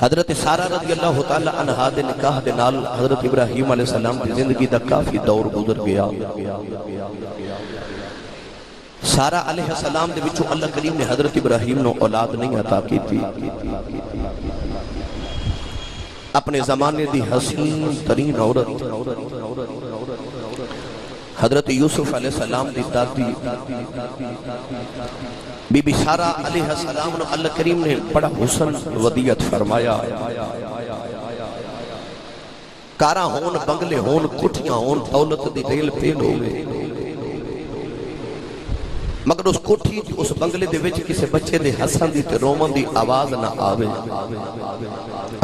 حضرت سارہ رضی اللہ تعالی عنہا دے نکاح دے نال حضرت ابراہیم علیہ السلام دی زندگی دا کافی دور گزر گیا۔ سارہ علیہ السلام دے وچوں اللہ کریم نے حضرت ابراہیم نو اولاد نہیں عطا کی تھی۔ اپنے زمانے دی حسین ترین عورت حضرت یوسف علیہ السلام دی دادی بی بی سارہ علیہ السلام نے اللہ کریم نے بڑا حسن ودیعت فرمایا۔ کارا ہون، بنگلے ہون، کٹھیاں ہون، دولت دی ریل پیل ہوئے، مگر اس کوٹھی دی اس بنگلے دے وچ کسے بچے دے ہسن دی تے رومن دی آواز نہ آوے،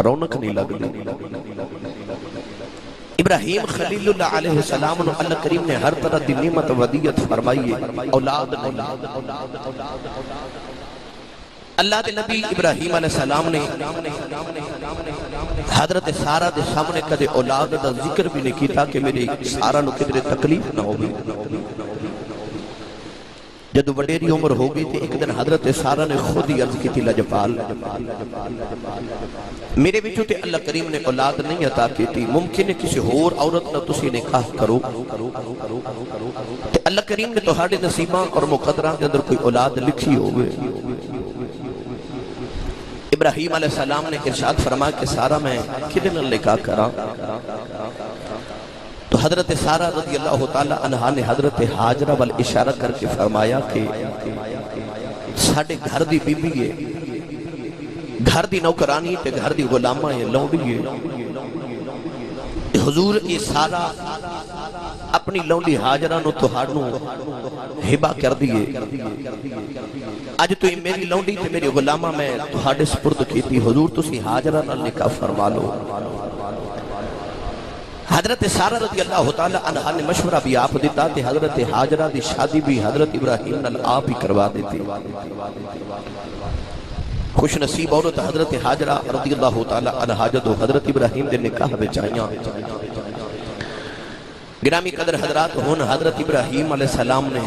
رونق نہیں لگ دی۔ ابراہیم خلیل اللہ علیہ السلام نے اللہ کریم نے ہر طرح دی نعمت ودیعت فرمائی ہے، اولاد نہیں۔ اللہ دے نبی ابراہیم علیہ السلام نے حضرت سارہ دے سامنے کدے اولاد دا ذکر بھی نہیں کیتا کہ میری سارہ نو کدرے تکلیف نہ ہوگی۔ جدو وڈیری عمر ہو گئی تھی، ایک دن حضرت سارہ نے خود ہی عرض کی تھی، لجپال میرے وچوں تے اللہ کریم نے اولاد نہیں عطا کی تھی، ممکن ہے کسی اور عورت نہ تسی نکاح کرو تے اللہ کریم نے تہاڈے نصیباں اور مقدراں کے اندر کوئی اولاد لکھی ہوئے۔ ابراہیم علیہ السلام نے ارشاد فرمایا کہ سارہ میں کدے نال نکاح کراں؟ تو حضرت سارہ رضی اللہ تعالی عنہا نے حضرت حاجرہ وال اشارہ کر کے فرمایا کہ ساڑھے گھر دی بی بی ہے، گھر دی نوکرانی تے گھر دی غلامہ ہے، لونڈی ہے۔ حضور یہ سارہ اپنی لونڈی حاجرہ نو تہاڈوں ہبہ کر دیئے، اج تو یہ میری لونڈی تے میری غلامہ میں تہاڈے سپرد کی تھی، حضور تسی حاجرہ نال نکاح فرما لو۔ حضرت سارہ رضی اللہ تعالی عنہ نے مشورہ بھی آپ دیتا کہ حضرت حاجرہ دی شادی بھی حضرت ابراہیم نال آپ ہی کروا دیتی۔ خوش نصیب عورت حضرت حاجرہ رضی اللہ تعالی عنہ جدو حضرت ابراہیم دے نکاح بچائیاں۔ گرامی قدر حضرات ہون حضرت ابراہیم علیہ السلام نے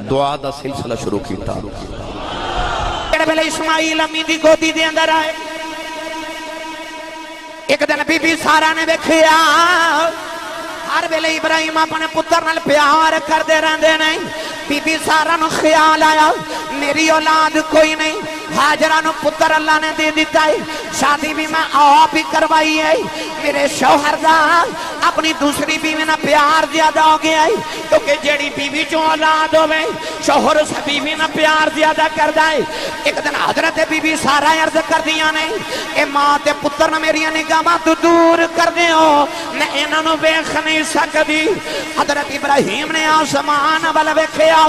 دعا دا سلسلہ شروع کیتا۔ بلے اسماعیل امی دی گودی دے اندر آئے، ایک دن بی بی سارہ نے دیکھیا ہر ویلے ابراہیم اپنے پتر نال پیار کر دے رہندے نہیں۔ بی بی سارہ نو خیال آیا میری اولاد کوئی نہیں، حاجرہ نو پتر اللہ نے دے دیتا ہے، شادی بھی میں آپ ہی کروائی ہے۔ میرے شوہر دا اپنی دوسری بیوی نہ پیار زیادہ ہو گیا ہے، کیونکہ جیڑی بیوی جو اولاد ہوئے شوہر اس بیوی نہ پیار زیادہ کر دائے۔ ایک دن حضرت بی بی سارہ عرض کر دیا نہیں، اے ماں تے پتر نہ میری نگاہ تو دور کر دیو، نہ انہاں نو ویکھ نہیں سکدی۔ حضرت ابراہیم نے آسمان ول ویکھیا،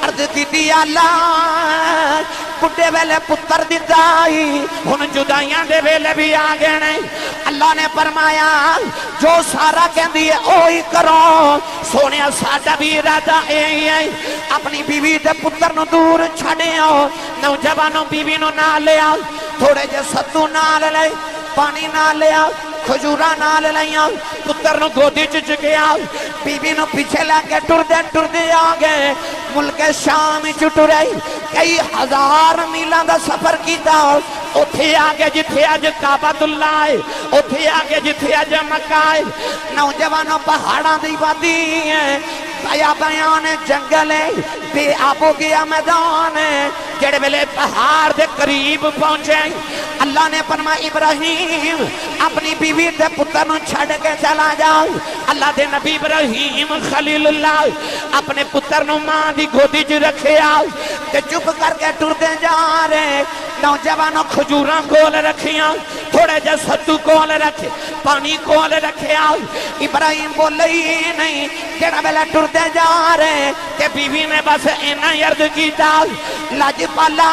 عرض کیتی اللہ بڑھے ویلے پتر دیتائی، ہن جدائیاں دے ویلے بھی آگے نہیں۔ اللہ نے فرمایا جو سارا کہندی ہے اوہی کرو، سونے ساڈا بھی ارادہ یہی ہے، اپنی بیوی تے پتر نو دور چھڑے آؤ، نوجوانوں بیوی نو نہ لے آؤ، تھوڑے جے ستو نہ لے، پانی نہ لے آؤ، کھجورہ نال لائیاں، پتر نو گودی چکیا، بی بی نو پیچھے لے کے ٹر دے آگے ملک شام چٹرائی، کئی ہزار میلان دا سفر کیتا، اتھے آگے جتھے آج کعبۃ اللہ ہے، اتھے آگے جتھے آج مکہ ہے، نوجوانوں پہاڑاں دی وادی ہے، بیان جنگل ہے، بے آبو گیا میدان ہے، جڑے ویلے پہاڑ دے قریب پہنچے اللہ نے فرمایا ابراہیم اپنی بیوی تے پتر نو چھڑ کے چلا جاؤ۔ اللہ دے نبی ابراہیم خلیل اللہ اپنے پتر نو ماں دی گودی چ رکھے آؤ تے چپ کر کے ٹردے جا رہے۔ نوجوانوں کھجوراں کول رکھیاں، تھوڑے جے ستو کول رکھے، پانی کول رکھے آؤ۔ ابراہیم بولے ہی نہیں، جڑا ویلے ٹردے جا رہے تے بیوی نے بس اینا عرض کیتا لاج پالا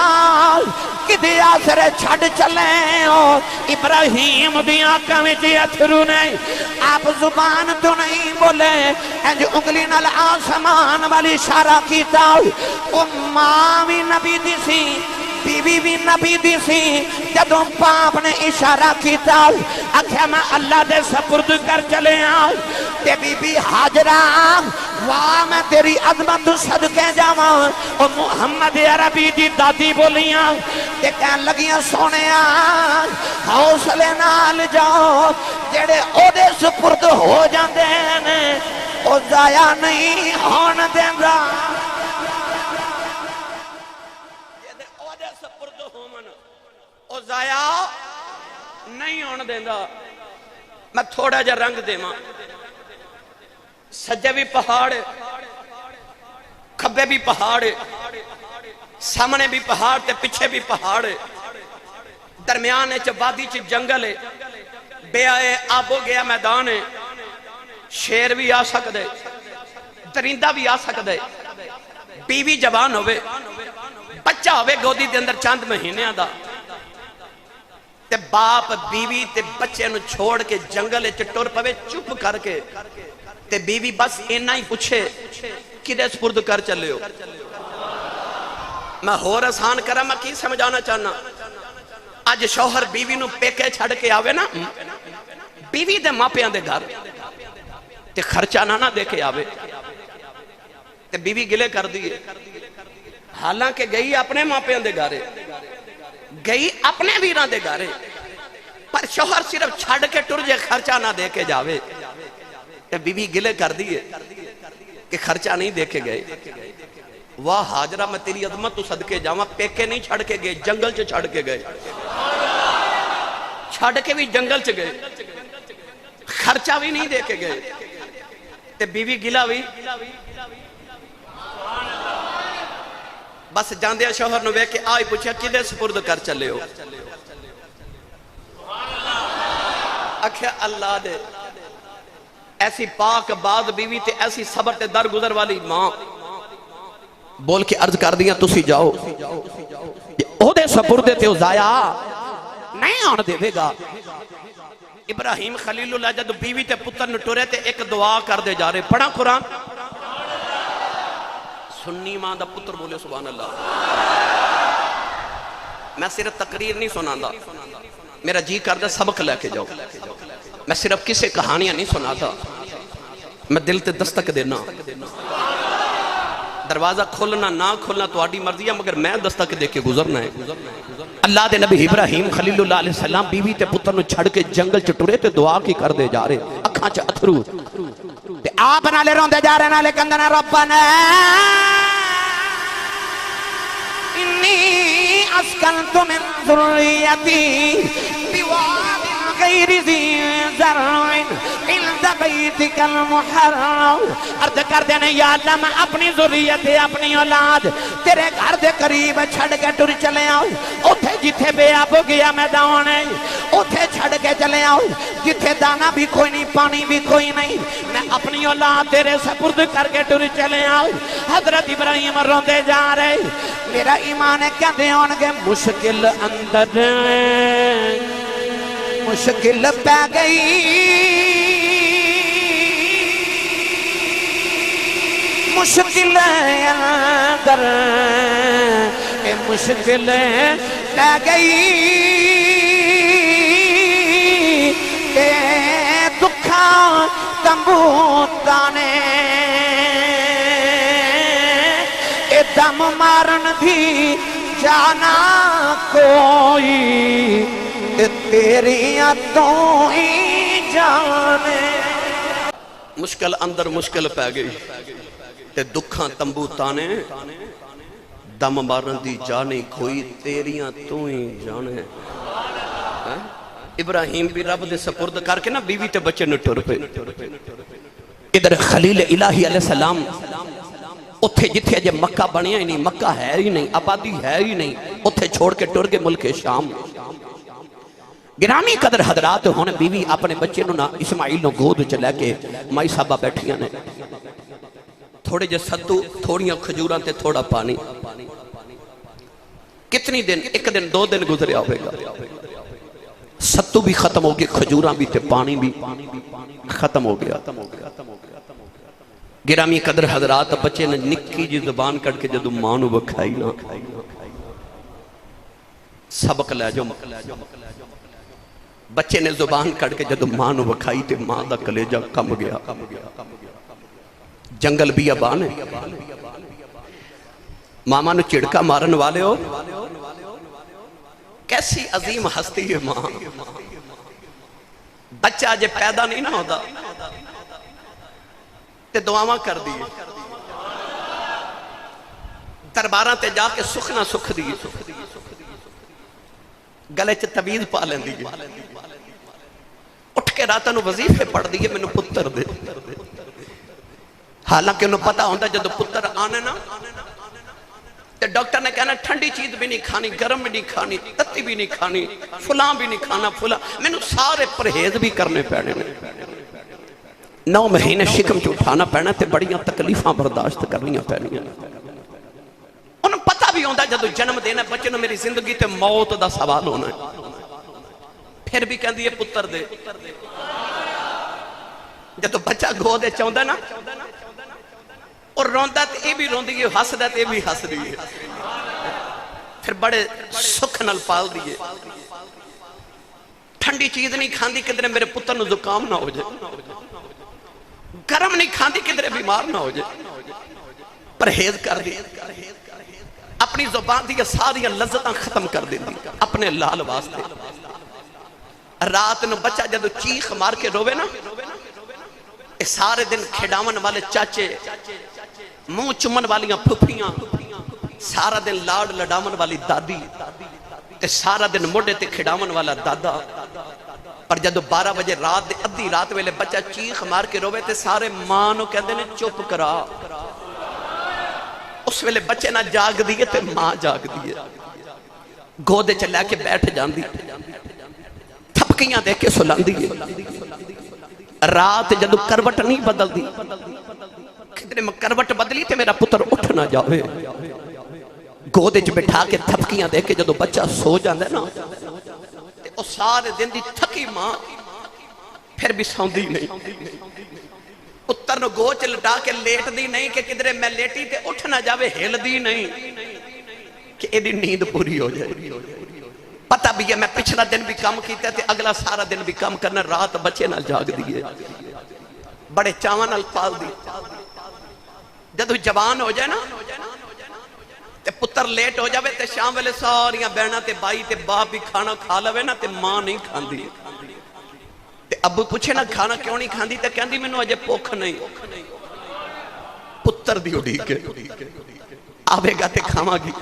کدے آسرے چھڑ چلے ہو۔ ابراہیم دی آنکھاں وچ اتھرو نہیں، آپ زبان تو نہیں بولے، انج انگلی نال آسمان والی اشارہ کیتا، او ماں بھی نبی دی سی، بیوی بھی نبی دی سی، جدوں باپ نے اشارہ کیتا آکھیا میں اللہ دے سپرد کر چلے آؤ تے بی بی حاجرہ واہ میں تیری عظمت صدقے جاواں۔ او محمد عربی دی دادی بولیاں تے کہن لگیاں سونیا حوصلے نال جاؤ جڑے او دے سپرد ہو جاندے نے او ضائع نہیں ہون دیندا جڑے او دے سپرد ہون او ضائع نہیں ہون دیندا میں تھوڑا جا رنگ دیواں سجے بھی پہاڑ کھبے بھی پہاڑ سامنے بھی پہاڑ تے پیچھے بھی پہاڑ درمیان وادی چ جنگل ہے بے آئے آب ہو گیا میدان ہے شیر بھی آ سکدے درندہ بھی آ سکدے بیوی جوان ہوئے بچہ ہوئے گودی دے اندر چند مہینے دا تے باپ بیوی تے بچے نو چھوڑ کے جنگل ٹر پوے چپ کر کے تے بیوی بس اینا ہی پوچھے کدے سپرد کر چلے ہو میں ہور آسان کرا میں کی سمجھانا چاہنا آج شوہر بیوی نو پیکے چھڑ کے آوے نا بیوی دے ماں پیاں دے گھر تے خرچہ نہ دے کے آوے تے بیوی گلے کر دیئے حالانکہ گئی اپنے ماں پیاں دے گھرے گئی اپنے ویران دے گھرے پر شوہر صرف چھڑ کے ٹر جے خرچہ نہ دے کے جاوے تے بیوی گلے کر دیئے کہ خرچہ نہیں دے کے گئے واہ حاجرہ میں تیری عظمت تو صدقے جاواں پیکے نہیں چھڑ کے گئے جنگل سے چھڑ کے گئے چھڑ کے بھی جنگل سے گئے خرچہ بھی نہیں دے کے گئے تے بیوی گلا بھی بس جاندیا شوہر نوے کہ آئی پوچھا کدے سپرد کر چلے ہو اکھے اللہ دے ایسی پاک باز بیوی تے ایسی صبر تے درگزر والی ماں بول کے عرض کر دیا تسی جاؤ او دے سپردے تے ضائع نہیں آن دے گا ابراہیم خلیل اللہ جد بیوی تے پتر نٹورے تے ایک دعا کر دے جا رہے پڑھا قرآن سنی ماں دا پتر بولے سبحان اللہ میں صرف تقریر نہیں سنا دا میرا جی کر دے سبق لے کے جاؤ میں صرف کسے کہانیاں نہیں سنا تھا میں دل تے دستک دینا دروازہ کھولنا نہ کھولنا تو آڈی مرضی ہے مگر میں دستک دے کے گزرنا ہے اللہ دے نبی ابراہیم خلیل اللہ علیہ السلام بیوی تے پتر نو چھڑ کے جنگل چٹورے تے دعا کی کر دے جا رہے اکھاں چا اتھرو تے آپ نالے روندے جا رہے نالے کندنا ربنا انی اسکنت من ذریتی بواد غیر ذی زرع عند بیتک المحرم عرض کر دینے یا اللہ میں اپنی ذریت اپنی اولاد تیرے گھر دے قریب چھڑ کے ٹر چلے آؤ اتھے جتھے بے آب ہو گیا میدان ہے اتھے چھڑ کے چلے آؤ جتھے دانا بھی کوئی نہیں پانی بھی کوئی نہیں میں اپنی اولاد تیرے سپرد کر کے ٹر چلے آؤ حضرت ابراہیم روندے جا رہے میرا ایمان ہے کہتے ہونگے مشکل اندر مشکل پہ گئی مشکل اندر مشکل پہ گئی کہ دکھا تمبوتانے دم مارن بھی جانا کوئی تیری تو ہی جانے مشکل اندر مشکل پہ گئی تے دکھاں تمبو تانے دم مارن دی جانے کوئی تیریاں تو ہی جانے ابراہیم بھی رب دے سپرد کر کے نا بیوی تے بچے نٹر پہ ادھر خلیل الہی علیہ السلام اتھے جتھے جے مکہ بنیا ہی نہیں مکہ ہے ہی نہیں آبادی ہے ہی نہیں اتھے چھوڑ کے ٹر کے ملک شام گرامی قدر حضرات ہونے بیوی اپنے بچے نو نا اسماعیل نو گود چلے کے مائی صاحبہ بیٹھیاں نے تھوڑے جے ستو تھوڑیاں کھجوران تے تھوڑا پانی کتنی دن ایک دن دو دن گزرے آوے گا ستو بھی ختم ہو گئے کھجوران بھی تے پانی بھی ختم ہو گیا گرامی قدر حضرات بچے نے نکی جی زبان کٹ کے جدو مانو بکھائی نا سبق لے جو بچے نے زبان کٹ کے جدو مانو بکھائی تے ماں دا کلیجہ کم گیا جنگل بھی ابان ہے ماما نو چڑکا مارن والے ہو کیسی عظیم ہستی ہے ماں. بچہ جے پیدا نہیں نہ ہوتا تے دعاواں کر دیئے, درباراں تے جا کے سکھ نہ سکھ دیئے, گلے چ تویز پا لیں دیئے, اٹھ کے راتاں نو وظیفے پڑھ دیئے میں نو پتر دے. حالانکہ انہوں پتا ہوندہ جدو پتر آنے نا تے ڈاکٹر نے کہنا ٹھنڈی چیز بھی نہیں کھانی, گرم بھی نہیں کھانی, تتی بھی نہیں کھانی, فلاں بھی نہیں کھانا, فلاں میں نو سارے پرہیز بھی کرنے پینے. 9 مہینے شکم چ اٹھانا پینا تے بڑیاں تکلیفاں برداشت کرنیاں پینیاں. انہوں پتا بھی ہوندہ جدو جنم دینا بچے نو میری زندگی تے موت دا سوال ہونا ہے, پھر بھی کہندی ہے پتر دے. جدو بچہ گو دے چاہندہ نا اور روندہ تے اے بھی روندی ہے, ہس دا تے اے بھی ہس دی ہے, پھر بڑے سکھ نال پال دیئے. ٹھنڈی چیز نہیں کھاندی کدھر میرے پتر نو زکام نہ ہو جائے, گرم نہیں کھاندی کدھر بیمار نہ ہو جائے, پرہیز کر دی, اپنی زبان دی ساری لذتاں ختم کر دی اپنے لال واسطے. رات نو بچہ جدو چیخ مار کے روے نا, سارے دن کھڑاون والے چاچے, منہ چمن والیاں پھپھیاں, سارا دن لاڑ لڑاون والی دادی, تے سارا دن موڑے تے کھڑاون والا دادا. پر جدو 12 بجے رات دے ادھی رات ویلے بچہ چیخ مار کے روے تے سارے ماں نو کہندے نے چپ کرا. اس ویلے بچے نہ جاگ دیئے تے ماں جاگ دیئے, گودے چلے کے بیٹھ جان دی, تھپکیاں دے کے سلان دیئے. رات جدو کروٹ نہیں بدل دی, کدھر میں کروٹ بدلی تے میرا پتر اٹھ نہ جاوے. گودے چ بٹھا کے تھپکیاں دے کے جدو بچہ سو جاندے نا تے او سارے دن دی تھکی ماں پھر بھی سوندی نہیں. پتر نو گو چ لٹا کے لیٹ دی نہیں کہ کدھر میں لیٹی تے اٹھ نہ جاوے, ہل دی نہیں کہ ایدی نیند پوری ہو جائے. پتہ بھی ہے میں پچھلا دن بھی کام کیتا تے اگلا سارا دن بھی کام کرنا, رات بچے نہ جاگ دیئے, بڑے چاوان الفاظ دی. جدو جوان ہو جائے نا تے پتر لیٹ ہو جاوے تے شام ویلے ساریاں بہنا تے بائی تے باپ بھی کھانا کھا لوے نا تے ماں نہیں کھان دی. تے ابو پوچھے نا کھانا کیوں نہیں کھان دی تے کہن دی میں نو اجے پوکھ نہیں. پتر دی اڑی کے آوے گا تے کھاما گی.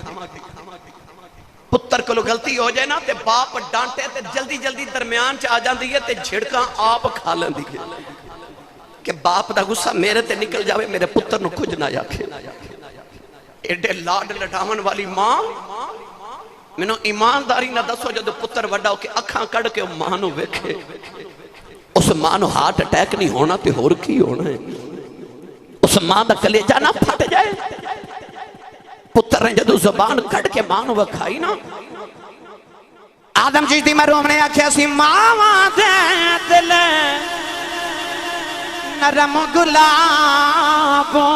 پتر کو لو غلطی ہو جائے نا تے باپ ڈانٹے تے جلدی جلدی درمیان چ آ جاندی ہے تے جھڑکاں آپ کھا لیندی ہے کہ باپ دا غصہ میرے تے نکل جاوے, میرے پتر نو کچھ نہ آکھے. ایڈے لاڈ لٹاون والی ماں مینوں ایمانداری نہ دسو جدو پتر وڈا ہو کے اکھاں کڑ کے ماں نو ویکھے, اس ماں نو ہارٹ اٹیک نہیں ہونا تے ہور کی ہونا ہے. اس ماں دا کلیجہ نہ پھٹ جائے. پتر نے جدو زبان کڑ کے ماں نو وکھائی نا, آدم جیدی مرحوم نے آکھیا سی ماں دے دل نرم گلابوں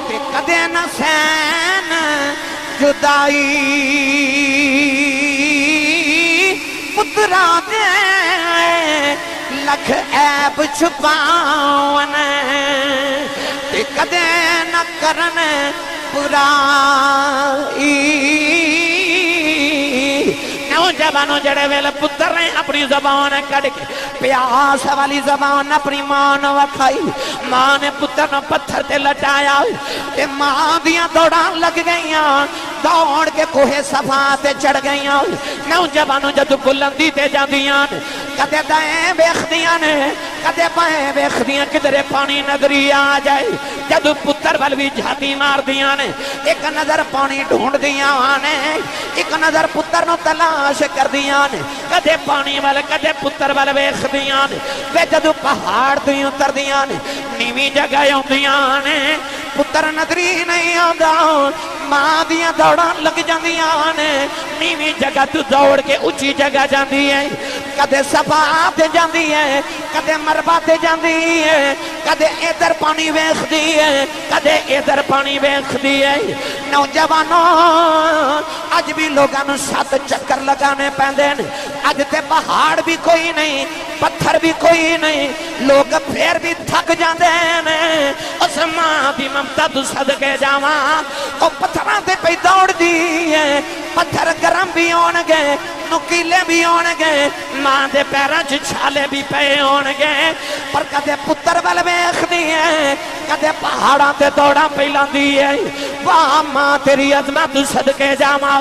تے کدے نہ سین جدائی, پترا دے لکھ عیب چھپاون تے کدے نہ کرن برائی. نوجوانوں جڑے ویلے پتر نے اپنی زبان کڑ کے پیاس والی زبان اپنی ماں نو وکھائی, ماں نے پتر نو پتھر تے لٹایا تے ماں دیاں دوڑاں لگ گئیاں, دوڑ کے کوہ صفا تے چڑھ گئیاں. نوجوانوں جدو بلندی تے جاندیاں کدے دائیں ویکھدیاں نے کدے بائیں ویکھدیاں کدھرے پانی نظری آ جائے. جدو پتر ول بھی جھاتی مار دیاں نے, ایک نظر پانی ڈھونڈ دیاں نے, ایک نظر پتر نو تلاش کر دیاں نے, کدے پانی ول کدے پتر ول ویکھ دیاں نے. وے جدو پہاڑ تے اتر دیاں نے نیویں جگہ اوندیاں نے, پتر نظری نہیں آندا, ماں دیاں دوڑاں لگ جاندیاں نے, نیویں جگہ تو دوڑ کے اونچی جگہ جاندی ہے, کدے صفا تے جاندی ہے, کدے مربع تے جاندی ہے, کدے ادھر پانی ویکھدی ہے, کدے ادھر پانی ویکھدی ہے. نوجوانوں اج بھی لوگاں نو 7 چکر لگانے پیندے نے, اج تے پہاڑ بھی کوئی نہیں, پتھر بھی کوئی نہیں, لوگ پھر بھی تھک جاندے نے. اس ماں دی ممتا تو صدقے جاواں, او پتھراں تے پئی دوڑ دی ہے, پتھر گرم بھی ہون گے نکیلے بھی ہون گے ماں دے پیراں چ چھالے بھی پے ہون گے پر کدے پتر ول ویکھدی ہے کدے پہاڑاں تے دوڑاں پہ لاندی ہے واہ ماں تیری عظمت صدقے جاواں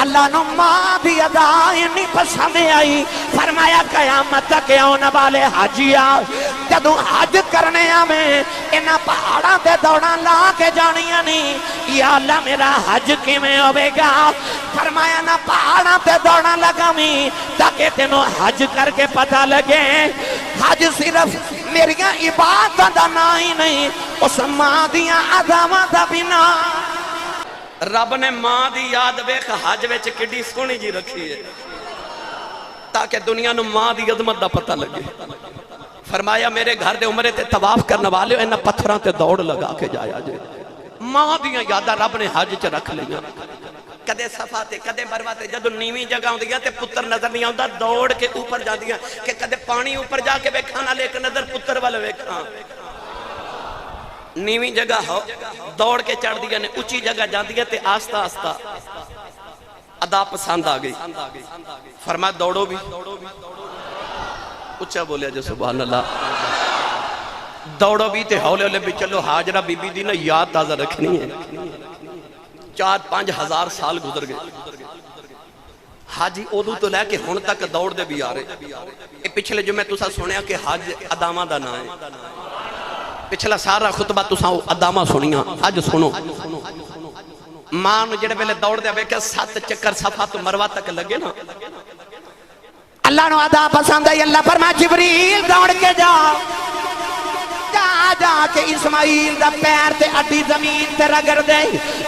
اللہ نو ماں دی ادا اتنی پسند آئی فرمایا قیامت تک آن والے حاجیاں جدو حج کرنے آویں انہاں پہاڑاں تے دوڑاں لا کے جانیاں نہیں یا اللہ میرا حج کیویں ہوے گا فرمایا نہ پہاڑاں تے دوڑاں لگاویں تاکہ تینوں حج کر کے پتہ لگے حج صرف میریاں عبادتاں دا نا ہی نہیں اس ماں دیاں عظمتاں دا بھی نا رب نے ماں دی یاد ویکھ حج وچ کڈی سونی جی رکھی ہے تاکہ دنیا نو ماں دی عظمت دا پتہ لگے فرمایا میرے گھر دے عمرے تے طواف کرنے والے انہاں پتھراں تے دوڑ لگا کے جایا جے ماں دیاں یاداں رب نے حج چ رکھ لیاں کدے صفا تے کدے مروہ تے جدو نیویں جگہ ہوندیاں تے پتر نظر نہیں آوندا دوڑ کے اوپر جاندیاں کہ کدے پانی اوپر جا کے ویکھاں نہ لیکن نظر پتر والے ویکھاں نیویں جگہ ہو دوڑ کے چڑھ دیا نے اونچی جگہ جاندیاں تے آستہ آستہ ادا پسند آ گئی فرمایا دوڑو بھی اچھا بولیا جو سبحان اللہ دوڑو بھی تے ہولے ہولے بھی چلو حاجرہ بی بی دی نا یاد تازہ رکھنی ہے 4-5 ہزار سال گزر گئے حاجی ادو تو لے کے ہن تک دوڑ دے بھی آ رہے اے پچھلے جو میں تسا سنیا کہ حج ادامہ دا نا ہے پچھلا سارا خطبہ تسا ادامہ سنیاں حج سنو ماں نو جڑے ویلے دوڑ دے ویکھے 7 چکر صفا تو مروہ تک لگے نا اللہ نو ادا پسند ہے اللہ فرمایا جبریل دوڑ کے جا جا کے اسماعیل دا پیر تے اڈی زمین تے رگڑ دے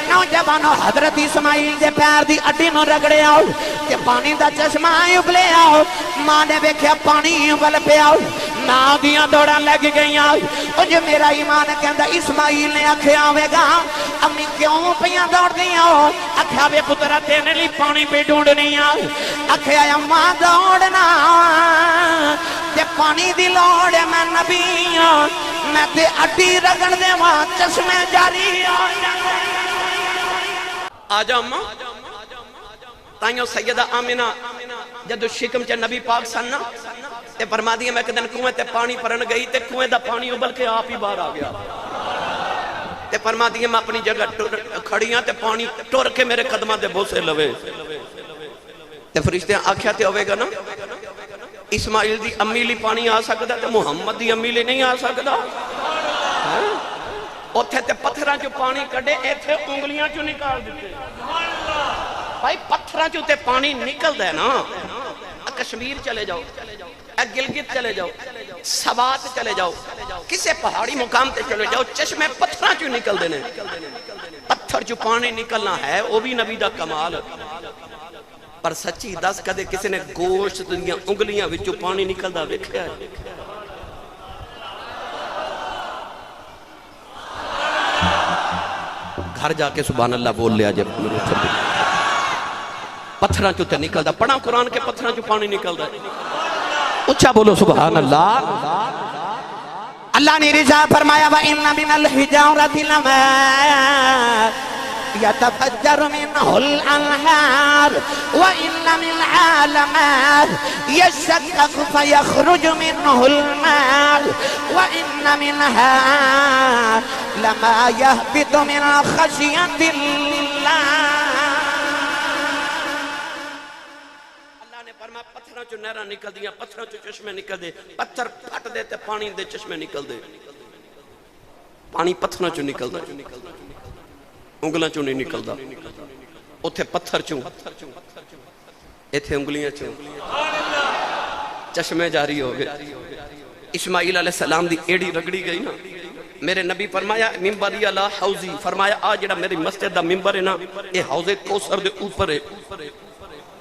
نوجوانو حضرت اسماعیل دے پیر دی اڈی نو رگڑے آؤ تے پانی دا چشمہ ابلے آؤ ماں نے ویکھیا پانی ابل پہ آؤ ماں دیاں دوڑاں لگ گئیاں او جو میرا ایمان کہندا اسماعیل نے آکھیا آوے گا امی کیوں پیاں دوڑ دیاں آکھیا وے پترا تیرے لیے پانی پہ ڈھونڈنی آ آکھیا اماں دوڑنا تے پانی دی لوڑ میں نبی ہوں میں تے اڈی رگڑ دے وہاں چشمے جاری آجا اماں تائیوں سیدہ آمینہ جدو شکم چے نبی پاک سننا تے فرما دیا میں کدن کنویں تے پانی پرن گئی تے کنویں دا پانی ابل کے آپ ہی باہر آ گیا تے فرما دیا میں اپنی جگہ کھڑیاں تے پانی ٹور کے میرے قدمہ دے بوسے لوے تے فرشتے آکھیا تے ہوئے گا نا اسماعیل دی امیلی پانی آ سکتا تے محمد دی امیلی نہیں آ سکتا اوتھے تے پتھراں جو پانی کڑے ایتھے انگلیاں جو نکال دیتے بھائی پتھراں جو تے پانی نکل دے نا کشمیر چلے جاؤ گلگت چلے جاؤ سوات چلے جاؤ کسے پہاڑی مقام تے چلے جاؤ چشمے پتھراں جو نکل دینے پتھر جو پانی نکلنا ہے وہ بھی نبی دا کمال پر سچی دس کدے کسی نے گوشت دنیا انگلیاں وچوں پانی نکلدا ویکھیا ہے گھر جا کے سبحان اللہ بول لیا جب پتھراں چوں تے نکلدا پڑھا قرآن کے پتھراں چوں پانی نکلدا اچھا بولو سبحان اللہ اللہ نے رضا فرمایا وَإِنَّ مِنَ الْحِجَارَةِ لَمَا يتفجر منه الأنهار وإن منها لما يشقق فيخرج منه الماء وإن منها لما يهبط من خشية الله اللہ نے فرمایا پتھراں چوں نہراں نکل دیاں پتھراں چوں چشمے نکل دے پتھر پھٹ دے تے پانی دے چشمے نکل دے پانی پتھراں چوں نکل دے انگلاں چوں نہیں نکلدا اتھے پتھر چوں ایتھے انگلیاں چوں چشمے جاری ہو گئے اسماعیل علیہ السلام دی ایڑی رگڑی گئی نا میرے نبی فرمایا ممبری علی حوضی فرمایا آج جڑا میری مسجد دا ممبر ہے نا یہ حوض کوثر دے اوپر ہے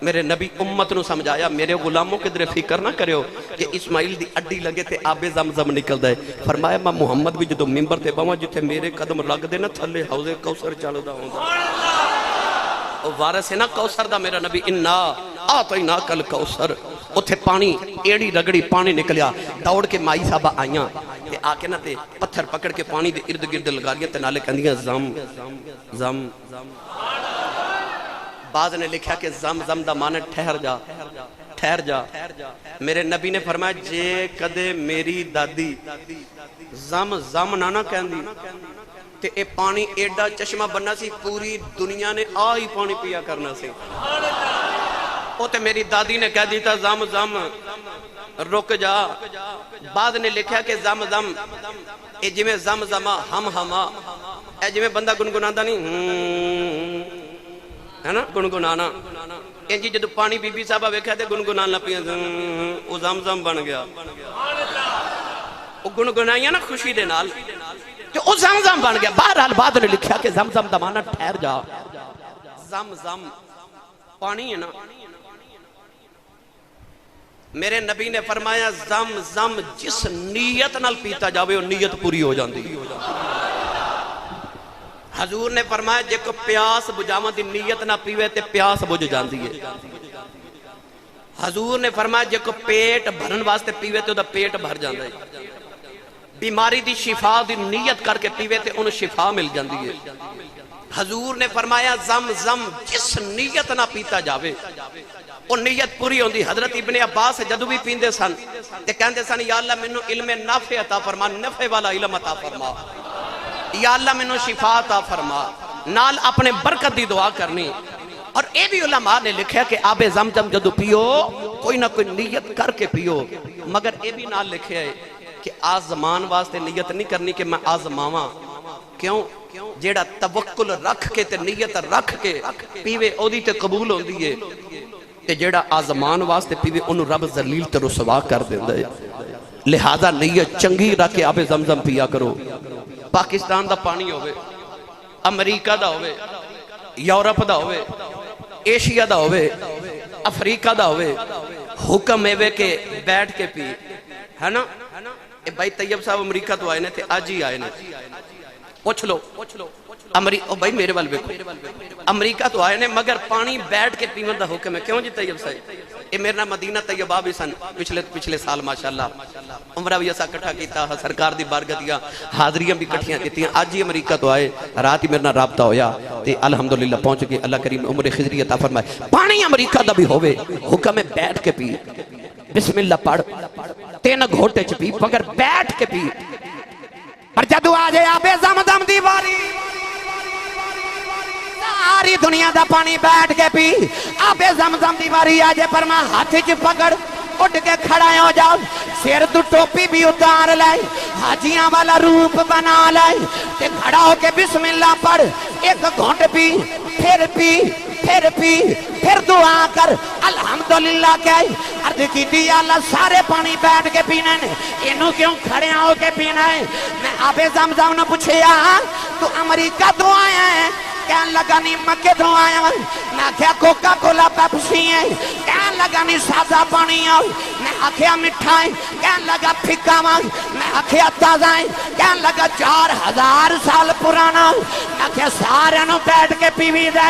میرے نبی امت نو سمجھایا میرے غلاموں کے در فکر نہ کرے ہو کہ اسماعیل دی اڈی لگے تے آب زمزم نکل دائے فرمایا میں محمد بھی جدو ممبر تے باواں جتے میرے قدم رگ دے نا تھلے حوض کوثر چالو دا ہوں دا وارث ہے نا کوثر دا میرا نبی انا آتیناک الکوثر اتھے پانی ایڑی رگڑی پانی نکلیا دوڑ کے مائی صاحبہ آئیاں تے آکے نا تے پتھر پکڑ کے پانی دے ارد گرد لگا رہی تے نالے کہندیاں زم زم بعض نے لکھا کہ زم زم دا معنی ٹھہر جا، ٹھہر جا۔ میرے نبی نے فرمایا جے کدے میری دادی زم زم نہ کہندی تے اے پانی ایڈا چشمہ بننا سی، پوری دنیا نے آئی پانی پیا کرنا سی۔ او تے میری دادی نے کہہ دیتا زم زم رک جا۔ بعد نے لکھا کہ زم زم اے جی میں زم زمہ ہم ہما، اے جی میں بندہ گنگناتا نہیں ہے نا گنگنانا، اے جی جدو پانی بی بی صاحبہ ویکھا تے گنگنان لپیاں او زم زم بن گیا، او گنگنائیاں نا خوشی دے نال تو او زم زم بن گیا۔ بہرحال بعد نے لکھا کہ زم زم دا معنی ٹھہر جا، زم زم پانی ہے نا۔ میرے نبی نے فرمایا زم زم جس نیت نال پیتا جاوے وہ نیت پوری ہو جاندی۔ حضور نے فرمایا جے کو پیاس بجاواں دی نیت نہ پیوے تے پیاس بجھ جاندی ہے۔ حضور نے فرمایا جے کو پیٹ بھرن واسطے پیوے تے دا پیٹ بھر جاندا ہے۔ بیماری دی شفا دی نیت کر کے پیوے تے انہوں شفا مل جاندی ہے۔ حضور نے فرمایا زم زم جس نیت نہ پیتا جاوے وہ نیت پوری ہوندی۔ حضرت ابن عباس جدو بھی پیندے سن تے کہندے سن یا اللہ منو علم نافع عطا فرما، نفع والا علم عطا فرما، یا اللہ منو شفا عطا فرما، نال اپنے برکت دی دعا کرنی۔ اور اے بھی علماء نے لکھا کہ آب زمزم جدو پیو کوئی نہ کوئی نیت کر کے پیو، مگر اے بھی نال لکھا ہے کہ آزمان واسطے نیت نہیں کرنی کہ میں آزماواں۔ کیوں؟ جیڑا توکل رکھ کے تے نیت رکھ کے پیوے او دی تے قبول ہوندی ہے، تے جیڑا آزمان واسطے پیوے انہوں رب ذلیل تے رسوا کر دیندہ ہے۔ لہذا نیت چنگی رکھ کے آب زمزم پیا کرو۔ پاکستان دا پانی ہوئے، امریکہ دا ہوئے، یورپ دا ہوئے، ایشیا دا ہوئے، افریقہ دا ہوئے، حکم ایوے کے بیٹھ کے پی ہے نا۔ اے بھائی طیب صاحب امریکہ تو آئے نے تھے، آج ہی آئے نے، پوچھ لو بھائی میرے وال بیکھو، امریکہ تو آئے نے مگر پانی بیٹھ کے پیون دا حکم ہے۔ کیوں جی طیب صاحب؟ اے میرنا مدینہ طیبہ بھی سن پچھلے سال ماشاءاللہ عمرہ بھی ایسا کٹھا کیتا، سرکار دی بارگاہ دیا حاضریاں بھی کٹھیاں کیتیاں۔ آج ہی امریکہ تو آئے، رات ہی میرنا رابطہ ہویا تے الحمدللہ پہنچ گئے۔ اللہ کریم عمر خضری عطا فرمائے۔ پانی امریکہ دا بھی ہوئے، حکم ہے بیٹھ کے پی، بسم اللہ پڑھ، 3 گھوٹے چ پی، مگر بیٹھ کے پی۔ پر جدو آجے آبے زمزم دی باری، ساری دنیا دا پانی بیٹھ کے پی، آبے زمزم دی باری آجے پر میں ہاتھ چ پکڑ اٹھ کے کھڑا ہو جاؤ، سر تو ٹوپی بھی اتار لائے، حاجیاں والا روپ بنا لائے، تے کھڑا ہو کے بسم اللہ پڑھ، 1 گھونٹ پی، پھر پی، پھر پی، پھر دعا کر الحمدللہ کہے۔ عرض کی دی اللہ سارے پانی بیٹھ کے پینے نے، انہوں کیوں کھڑے ہو کے پینا ہے؟ میں آب زمزم نے پوچھیا تو امریکہ تو آیا ہے؟ کہنے لگا نہیں مکے تو آیا ہے۔ میں کیا کوکا کولا پیپسی ہے؟ کہنے لگا نہیں سازہ پانی ہے۔ میں آکھیا مٹھا ہے؟ کہنے لگا پھکا ہے؟ میں آکھیا تازہ ہے؟ کہنے لگا 4000 سال پرانا۔ میں آکھیا سارے نو بیٹھ کے پیوی دے،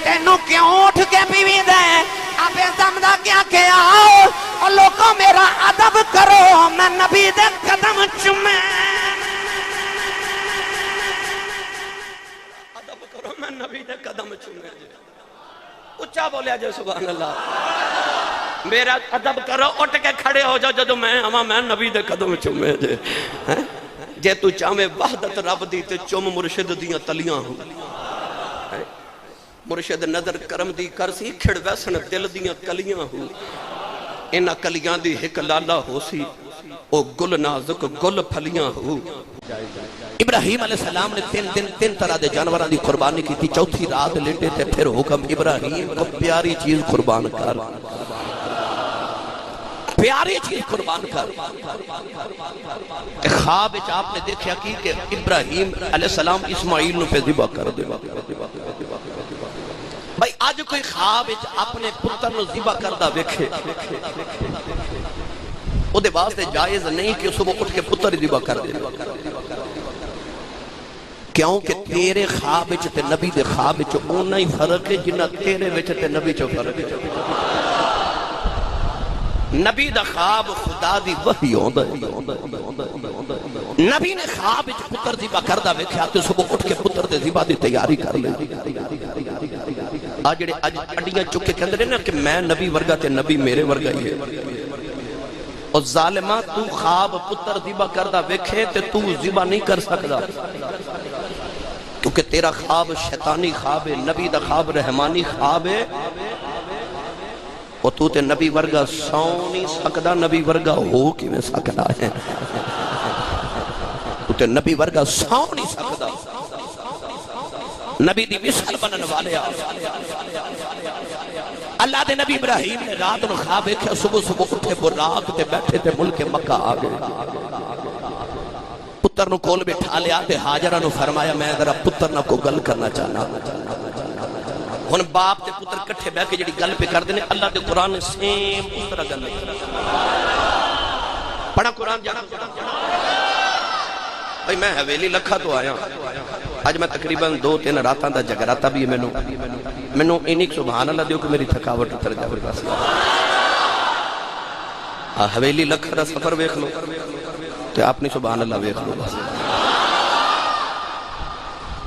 تینوں کیوں اٹھ کے پیوی دے؟ آبے زمزم کیا کیا اور لوگوں میرا ادب کرو، میں نبی دے قدم چومے، ادب کرو میں نبی دے قدم چومے۔ اچھا بولیا جو سبحان اللہ، میرا ادب کرو، اٹھ کے کھڑے ہو جاؤ جدو میں ہما میں نبی دے قدم چومے جے تو چاہے وحدت رب دی تے چوم مرشد دیاں تلیاں ہوں۔ مرشد نظر کرم دی کرسی کھڑ ویسن دل دیاں کلیاں ہوں، انہ کلیاں دی ہک لالا ہو سی او گل نازک گل پھلیاں ہوں۔ ابراہیم علیہ السلام نے 3 طرح دے جانوران دی قربانی کی تھی، چوتھی رات لیٹے تھے، پھر حکم ابراہیم کو پیاری چیز قربان کر، پیاری چیز قربان کر۔ خواب آپ نے دیکھا کہ ابراہیم علیہ السلام اسماعیل نو پہ ذبح کر دے۔ بھائی آج کوئی خواب اپنے پتر نو ذبح کردہ ویکھے، او دے واسطے جائز نہیں کہ صبح اٹھ کے پتر ذبح کر دے، کیونکہ تیرے خواب تے نبی دے خواب اونا ہی فرق ہے جنہ تیرے وچ تے نبی چو فرق ہے۔ نبی دا خواب خدا دی وحی ہوندا ہے، نبی نے خواب وچ پتر ذبح کردہ ویکھیا تے صبح اٹھ کے پتر دے ذبح دی تیاری کر لے۔ آج جڑے اڈیاں چکے کہندے نا کہ میں نبی ورگا تے نبی میرے ورگا ہی ہے اور ظالمہ تو خواب پتر ذبح کردہ ویکھے تے تو ذبح نہیں کر سکدا کیونکہ تیرا خواب شیطانی خواب ہے نبی دا خواب رحمانی خواب ہے اور تو تے نبی ورگا سو نہیں سکدا نبی ورگا ہو کی میں سکدا ہے تو تے نبی ورگا سو نہیں سکدا نبی دی مثال بنن والے اللہ دے نبی ابراہیم نے رات نو خواب دیکھا صبح صبح اٹھے براق تے بیٹھے تے ملک مکہ آ گئے پتر نو کول بٹھا لیا تے ہاجرہ نو فرمایا میں ذرا پتر نہ کو گل کرنا چاہنا ہن باپ تے پتر کٹھے بیٹھ کے جڑی گل پہ کر دینے اللہ دے قرآن نے سیم اس طرح گل پڑھا قرآن جانا بھائی میں حویلی لکھا تو آیا آج میں تقریباً 2-3 راتاں دا جگراتا بھی ہے مینوں اینک سبحان اللہ دیو کہ میری تھکاوٹ اتر جاوے بس حویلی لکھا دا سفر ویکھ لو تے اپنی سبحان اللہ ویکھ لو بس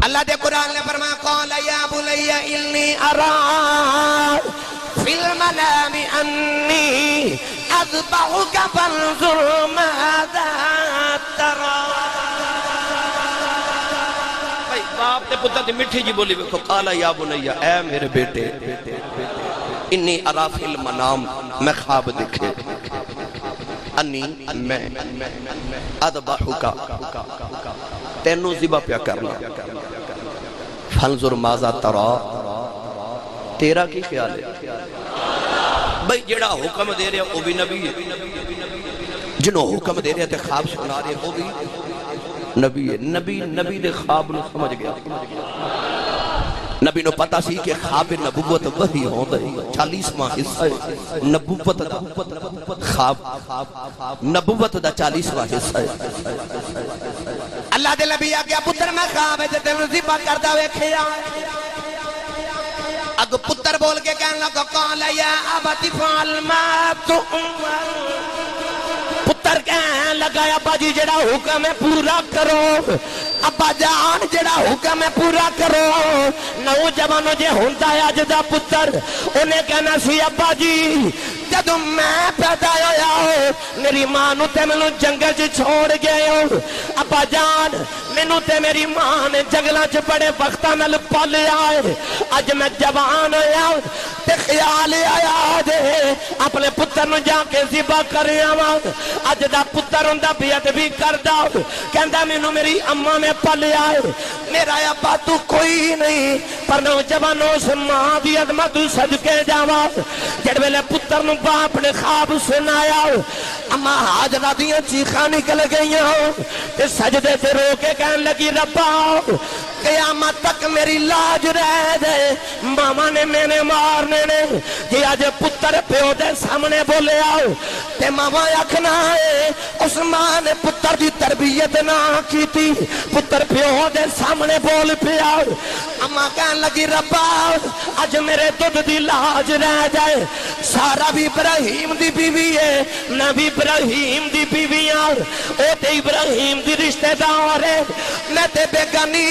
اللہ دے قرآن نے فرمایا قال یا بنی انی ارا فی المنام انی اذبحک فانظر ماذا تری باپ تے پتر دی مٹھی جی بولی ویکھو قال یا بنی اے میرے بیٹے انی ارا فی المنام میں خواب دیکھے انی میں اذبحک تینوں ذبح پیا کرنا فانظر ماذا تری تیرا کی خیال ہے بھئی جڑا حکم دے رہے وہ بھی نبی ہے جنہوں حکم دے رہے تے خواب سنا رہے وہ بھی نبی ہے نبی دے خواب نو سمجھ گیا نبی نو پتا سی کہ خواب نبوت وہی ہوندا ہے 40واں حصہ ہے نبوت دا خواب نبوت دا 40واں حصہ ہے اللہ دے نبی آگیا پتر میں خواب ہے تے تینوں ذبح کردا ویکھیا اگ پتر بول کے کہنے لگا قال یا ابت فعل ما تؤمر پتر کہنے لگا ابا جی جڑا حکم ہے پورا کرو ابا جان جڑا حکم ہے پورا کرو نوجوانوں جے ہوندا ہے اج دا پتر انہیں کہنا سی ابا جی جدوں میں پیدا ہویا میری ماں نو تے مینوں جنگل چ چھوڑ گئے ہو ابا جان مینوں تے میری ماں نے جنگلاں چ بڑے وقتاں نال پالیا ہے اج میں جوان ہویا تے خیال آیا دے اپنے پتر نو جا کے ذبح کریا وا اج دا پتر ہوندا بے ادبی کردا کہندا مینوں میری اماں نے پالیا ہے میرا ابا تو کوئی نہیں پر نوجوانوں اس ماں دی عظمت صدقے جاواں جڑ ویلے پتر نو باپ نے خواب سنایا اما حاجرہ دیاں چیخاں نکل گئیاں تے سجدے تے رو کے کہنے لگی ربا قیامت تک میری لاج رہ دے ماما نے میں نے مارنے نے کہ آج پتر پیو دے سامنے بولے آؤ تے ماما آکھنا ہے اس ماں نے پتر دی تربیت نہ کی تھی پتر پیو دے سامنے بول پہ آؤ اما کہنے لگی ربا آج میرے دودھ دی لاج رہ جائے سارا بھی ابراہیم دی بیوی ہے نبی ابراہیم دی بیوی اور او تے ابراہیم دی رشتہ دار ہے میں تے بیگانی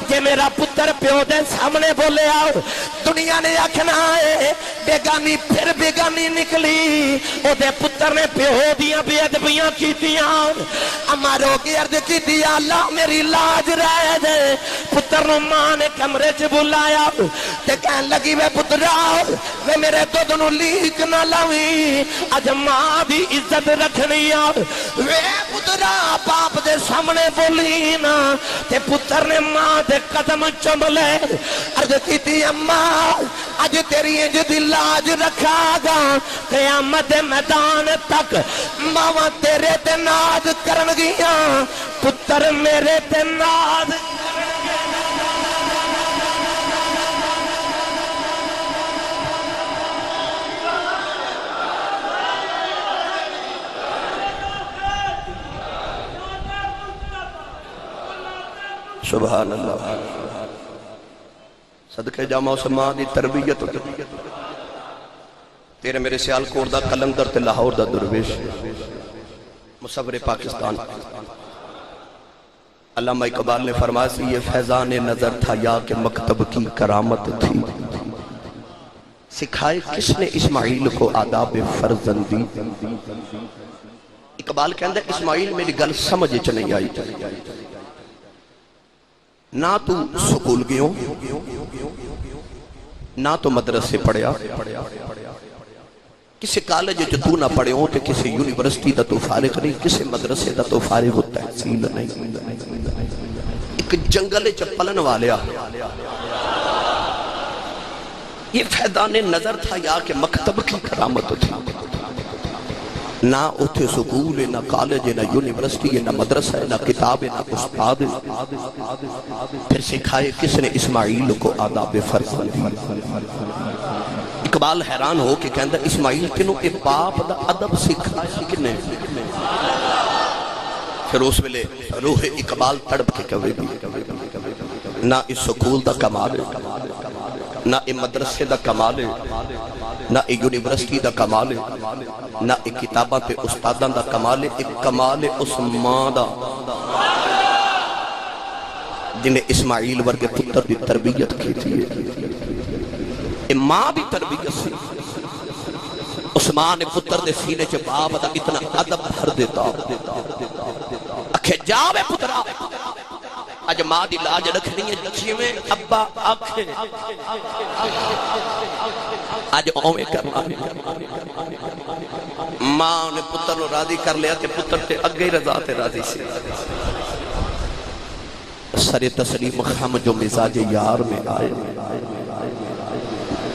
کہ میرا پتر پیو دے سامنے بولے آؤ دنیا نے آکھنا ہے بیگانی پھر بیگانی نکلی او دے پتر نے پیو دیاں بے ادبیاں کیتیاں اما رو کے عرض کی دیا اللہ میری لاج رہ دے پتر نو ماں نے کمرے چ بلایا تے کہن لگی وے پترا وے میرے دودھ نو لیک نہ لاوی اج ماں دی عزت رکھنی آ وے پترا باپ دے سامنے بولی نا تے پتر نے ماں دے قدم چوم لے عرض کیتی اماں اج تیری انج دی لاج رکھا گا قیامت دے میدان تک ماواں تیرے تے ناز کرن گیاں پتر میرے تے ناز سبحان اللہ صدقے جامع اس ماں دی تربیت تیرے میرے سیال کوٹ دا کلندر تے لاہور دا درویش مصور پاکستان علامہ اقبال نے فرمایا سی یہ فیضان نظر تھا یا کہ مکتب کی کرامت تھی سکھائے کس نے اسماعیل کو آداب فرزندی؟ اقبال کہندہ ہے اسماعیل میری گل سمجھے چ نہیں آئی، نہ تو سکول گیوں نہ تو مدرسے پڑھیا، کسی کالج جو تو نہ پڑھے ہوں تو کسی یونیورسٹی دا تو فارغ نہیں، کسی مدرسے دا تو فارغ و تحصیل نہیں، ایک جنگل چپلن والیا یہ فیضان نظر تھا یا کہ مکتب کی کرامت تھی، نہ اتھے سکول نہ کالج نہ یونیورسٹی نہ مدرسہ نہ کتاب نہ استاد، پھر سکھائے کس نے اسماعیل کو آداب فرزندی؟ اقبال حیران ہو کہ کہندہ اسماعیل کنوں اے باپ دا ادب سکھائے کنے؟ پھر اس ویلے روح اقبال تڑپ کے کہے گی نہ اس سکول دا کمال ہے، نہ اے مدرسے دا کمال ہے، نہ اے یونیورسٹی دا کمال ہے، نہ اے کتاباں تے استاداں دا کمال ہے، ایک کمال ہے اس ماں دا جنہیں اسماعیل ورگے پتر دی تربیت کی تھی، اے ماں بھی تربیت سی، اس ماں نے پتر دے سینے چے باپ دا اتنا ادب بھر دیتا، اکھے جاوے پترا آج ماں دی لاج رکھنی ہے جچی میں ابا آکھے آج اوے کرنا ماں نے پتر نو راضی کر لیا تے پتر تے اگے رضا تے راضی سی، سر تسلیم خم جو مزاج یار میں آئے،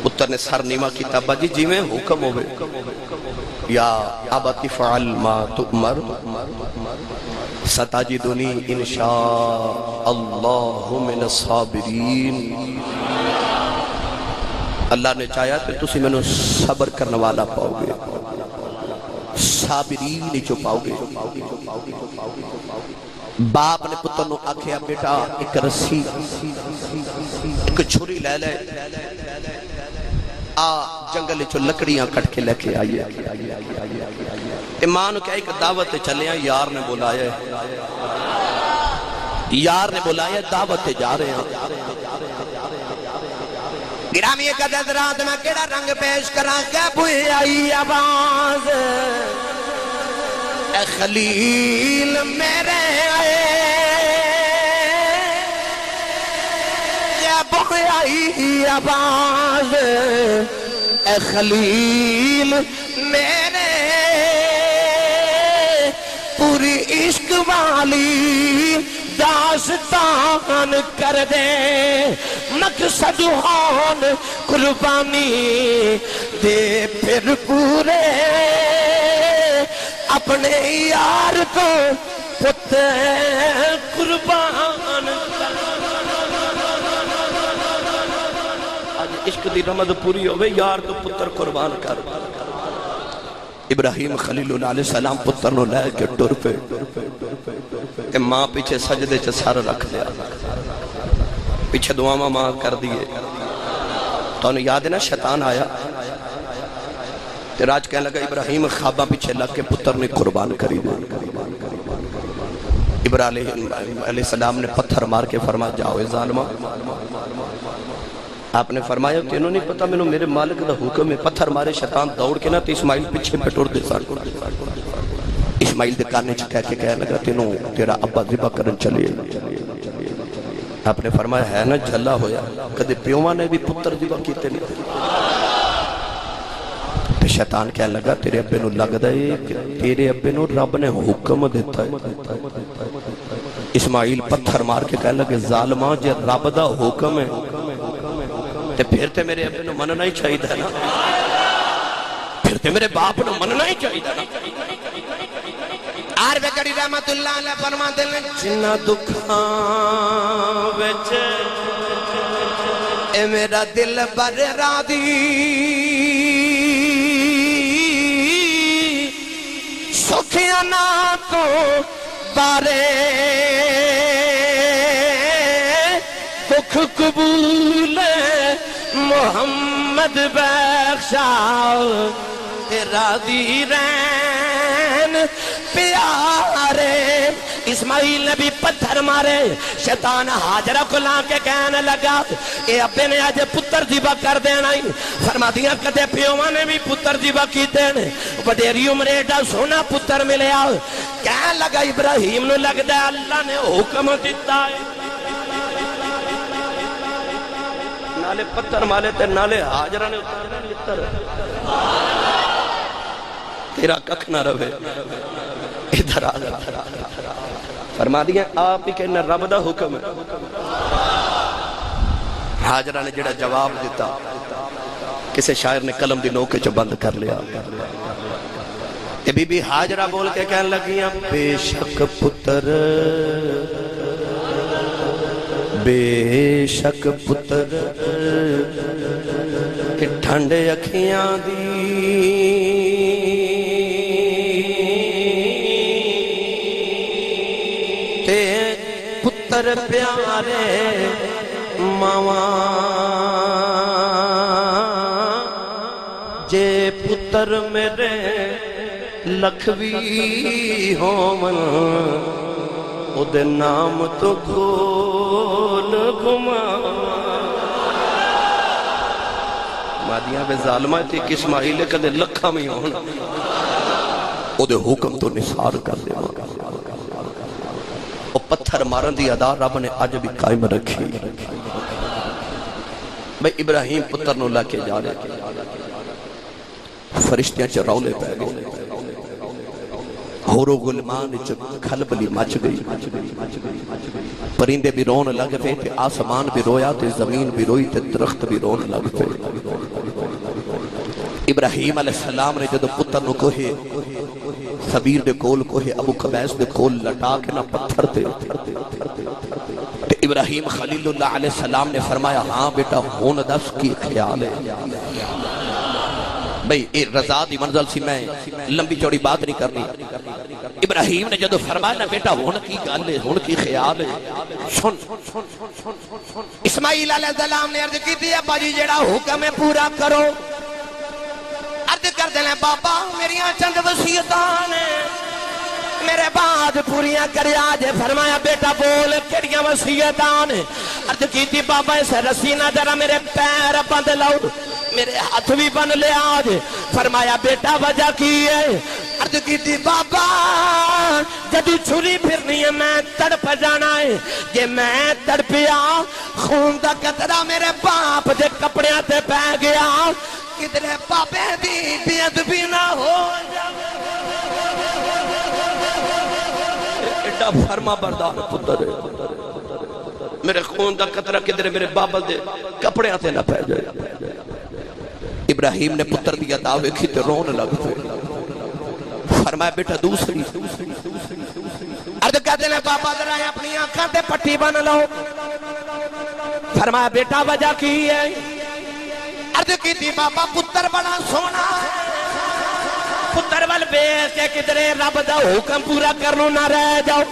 پتر نے سر نیمہ کتابہ جی میں حکم ہوئے یا ابت فعل ما تؤمر ستجدنی انشاء اللہ من الصابرین، اللہ نے چاہیا کہ تسی میں نے صبر کرنے والا پاؤ گے، صابرین ہی جو پاؤ گے۔ باپ نے پتر نو آکھیا بیٹا ایک رسی ایک چھری لے لے آ جنگل چو لکڑیاں کٹ کے لے کے آئیے، امام کہا ایک دعوت چلے ہیں، یار نے بلایا یار نے بلایا دعوت جا رہے ہیں۔ گرامی قدر رات میں کیڑا رنگ پیش کرا کیا بھوئی آئی آواز، اے خلیل میرے آئے کیا بھوئی آئی آواز، اے خلیل میرے پوری عشق والی داستان کر دے، مقصد ہون قربانی دے پھر پورے اپنے یار کو پتر قربان کر۔ آج عشق دی رمض پوری ہوئے یار تو پتر قربان کر۔ ابراہیم خلیل اللہ علیہ السلام پتر نو لے کے ٹر پہ تے ماں پیچھے سجدے چے سر رکھ دیا، پیچھے دعا ماں کر دیئے۔ تو انہوں یاد ہے نا شیطان آیا تے راج کہنے لگا ابراہیم خوابہ پیچھے لگ کے پتر نے قربان کری دے۔ ابراہیم علیہ السلام نے پتھر مار کے فرمایا جاؤ اے ظالمہ، آپ نے فرمایا کہ انہوں نے پتا میں میرے مالک دا حکم ہے، پتھر مارے شیطان دوڑ کے نا تو اسماعیل پیچھے پہ ٹور دے سار۔ اسماعیل دے کارنے چکے کے کہنے لگا تینوں تیرا ابا ذبح کرن چلے۔ آپ نے فرمایا ہے نا جھلا ہویا، کدے پیوما نے بھی پتر ذبح کیتے نہیں۔ تو شیطان کہنے لگا تیرے ابے نو لگ دے کہ تیرے ابے نو رب نے حکم دیتا ہے۔ اسماعیل پتھر مار کے کہنے لگے ظالمہ جے رب دا حکم ہے تے پھر تے میرے ابے نو مننا ہی چاہید ہے نا، پھر تے میرے باپ نو مننا ہی چاہید ہے نا۔ آر بکڑی رحمت اللہ علیہ فرما دلیں جنہ دکھاں وچ اے میرا دل بر راضی، سکھیاں نہ تو بارے دکھ قبول محمد بخشا، راضی رہن نین پیارے اسماعیل نے بھی پتھر مارے شیطان حاجرہ کو لا کے کہنے لگا اے ابے نے آج پتر ذبح کر دینا ہی فرما دیا کدے پیوما نے بھی پتر ذبح کی دینے وڈیری عمر ایڈا سونا پتر ملے آؤ کہنے لگا ابراہیم نو لگتا ہے اللہ نے حکم دیتا ہے نالے پتھر مالے تے نالے حاجرہ نے اتر تیرا ککھ نہ روے ادھر آگا فرما دیا آپ ہی کہنا رب دا حکم ہے حاجرہ نے جڑا جواب دیتا کسے شاعر نے قلم دی نوکے چو بند کر لیا کہ بی بی حاجرہ بول کے کہنے لگیاں بے شک پتر کہ ٹھنڈے اکھیاں دی تے پتر پیارے ماواں جے پتر میرے لکھوی ہومن او دے نام تو گول گما مادیاں بے ظالمہ تھی کہ اسماعیل کدے لکھا میں ہونا او دے حکم تو نثار کر دے او پتھر مارن دی ادا رب نے آج بھی قائم رکھی بھئی ابراہیم پتر نو لا کے جا رہے فرشتیاں چرولے پہ گئے ہورو غلمان کھل بلی مچ گئی پرندے بھی رون لگ پہ تے آسمان بھی رویا تے زمین بھی روئی تے درخت بھی رون لگ پہ ابراہیم علیہ السلام نے جدو پتر نو کوہے سبیر دے کول کوہے ابو قبیس دے کول لٹا کے نہ پتھر تے ابراہیم خلیل اللہ علیہ السلام نے فرمایا ہاں بیٹا ہون دس کی خیال ہے بھئی اے رضا دی منزل سی میں لمبی چوڑی بات نہیں کرنی ابراہیم نے جدو فرمایا نا بیٹا ہون کی گل ہے ہون کی خیال ہے سن اسماعیل علیہ السلام نے عرض کی تھی ابا جی جڑا حکم ہے پورا کرو عرض کر دیں بابا میریاں چند وصیتاں نے میرے بعد پوریاں کرے آج فرمایا بیٹا بول کیڑیاں وصیتاں نے عرض کی تھی بابا اس رسی نہ ذرا میرے پیر بند لاؤ میرے ہاتھ بھی بن لے آج فرمایا بیٹا وجہ کی ہے عرض کی تھی بابا جدی چھری پھرنی ہے میں تڑپ جانا ہے کہ میں تڑپیا خون دا قطرہ میرے باپ دے کپڑیاں تے پہ گیا کدھرے بابے دی بیعت بھی نہ ہو ایڈا فرما بردار پتر میرے خون دا قطرہ کدھرے میرے بابا دے کپڑیاں تے نہ پہ جائے ابراہیم نے پتر دیا دعوے کی تے رون لگ پہ فرمایا بیٹا دوسری عرض کہتے ہیں بابا ذرا اپنی آنکھاں تے پٹی بن لو فرمایا بیٹا وجہ کی ہے عرض کی تھی بابا پتر بڑا سونا پتر وال بیس کے کدھرے رب دا حکم پورا کرنو نہ رہ جاؤ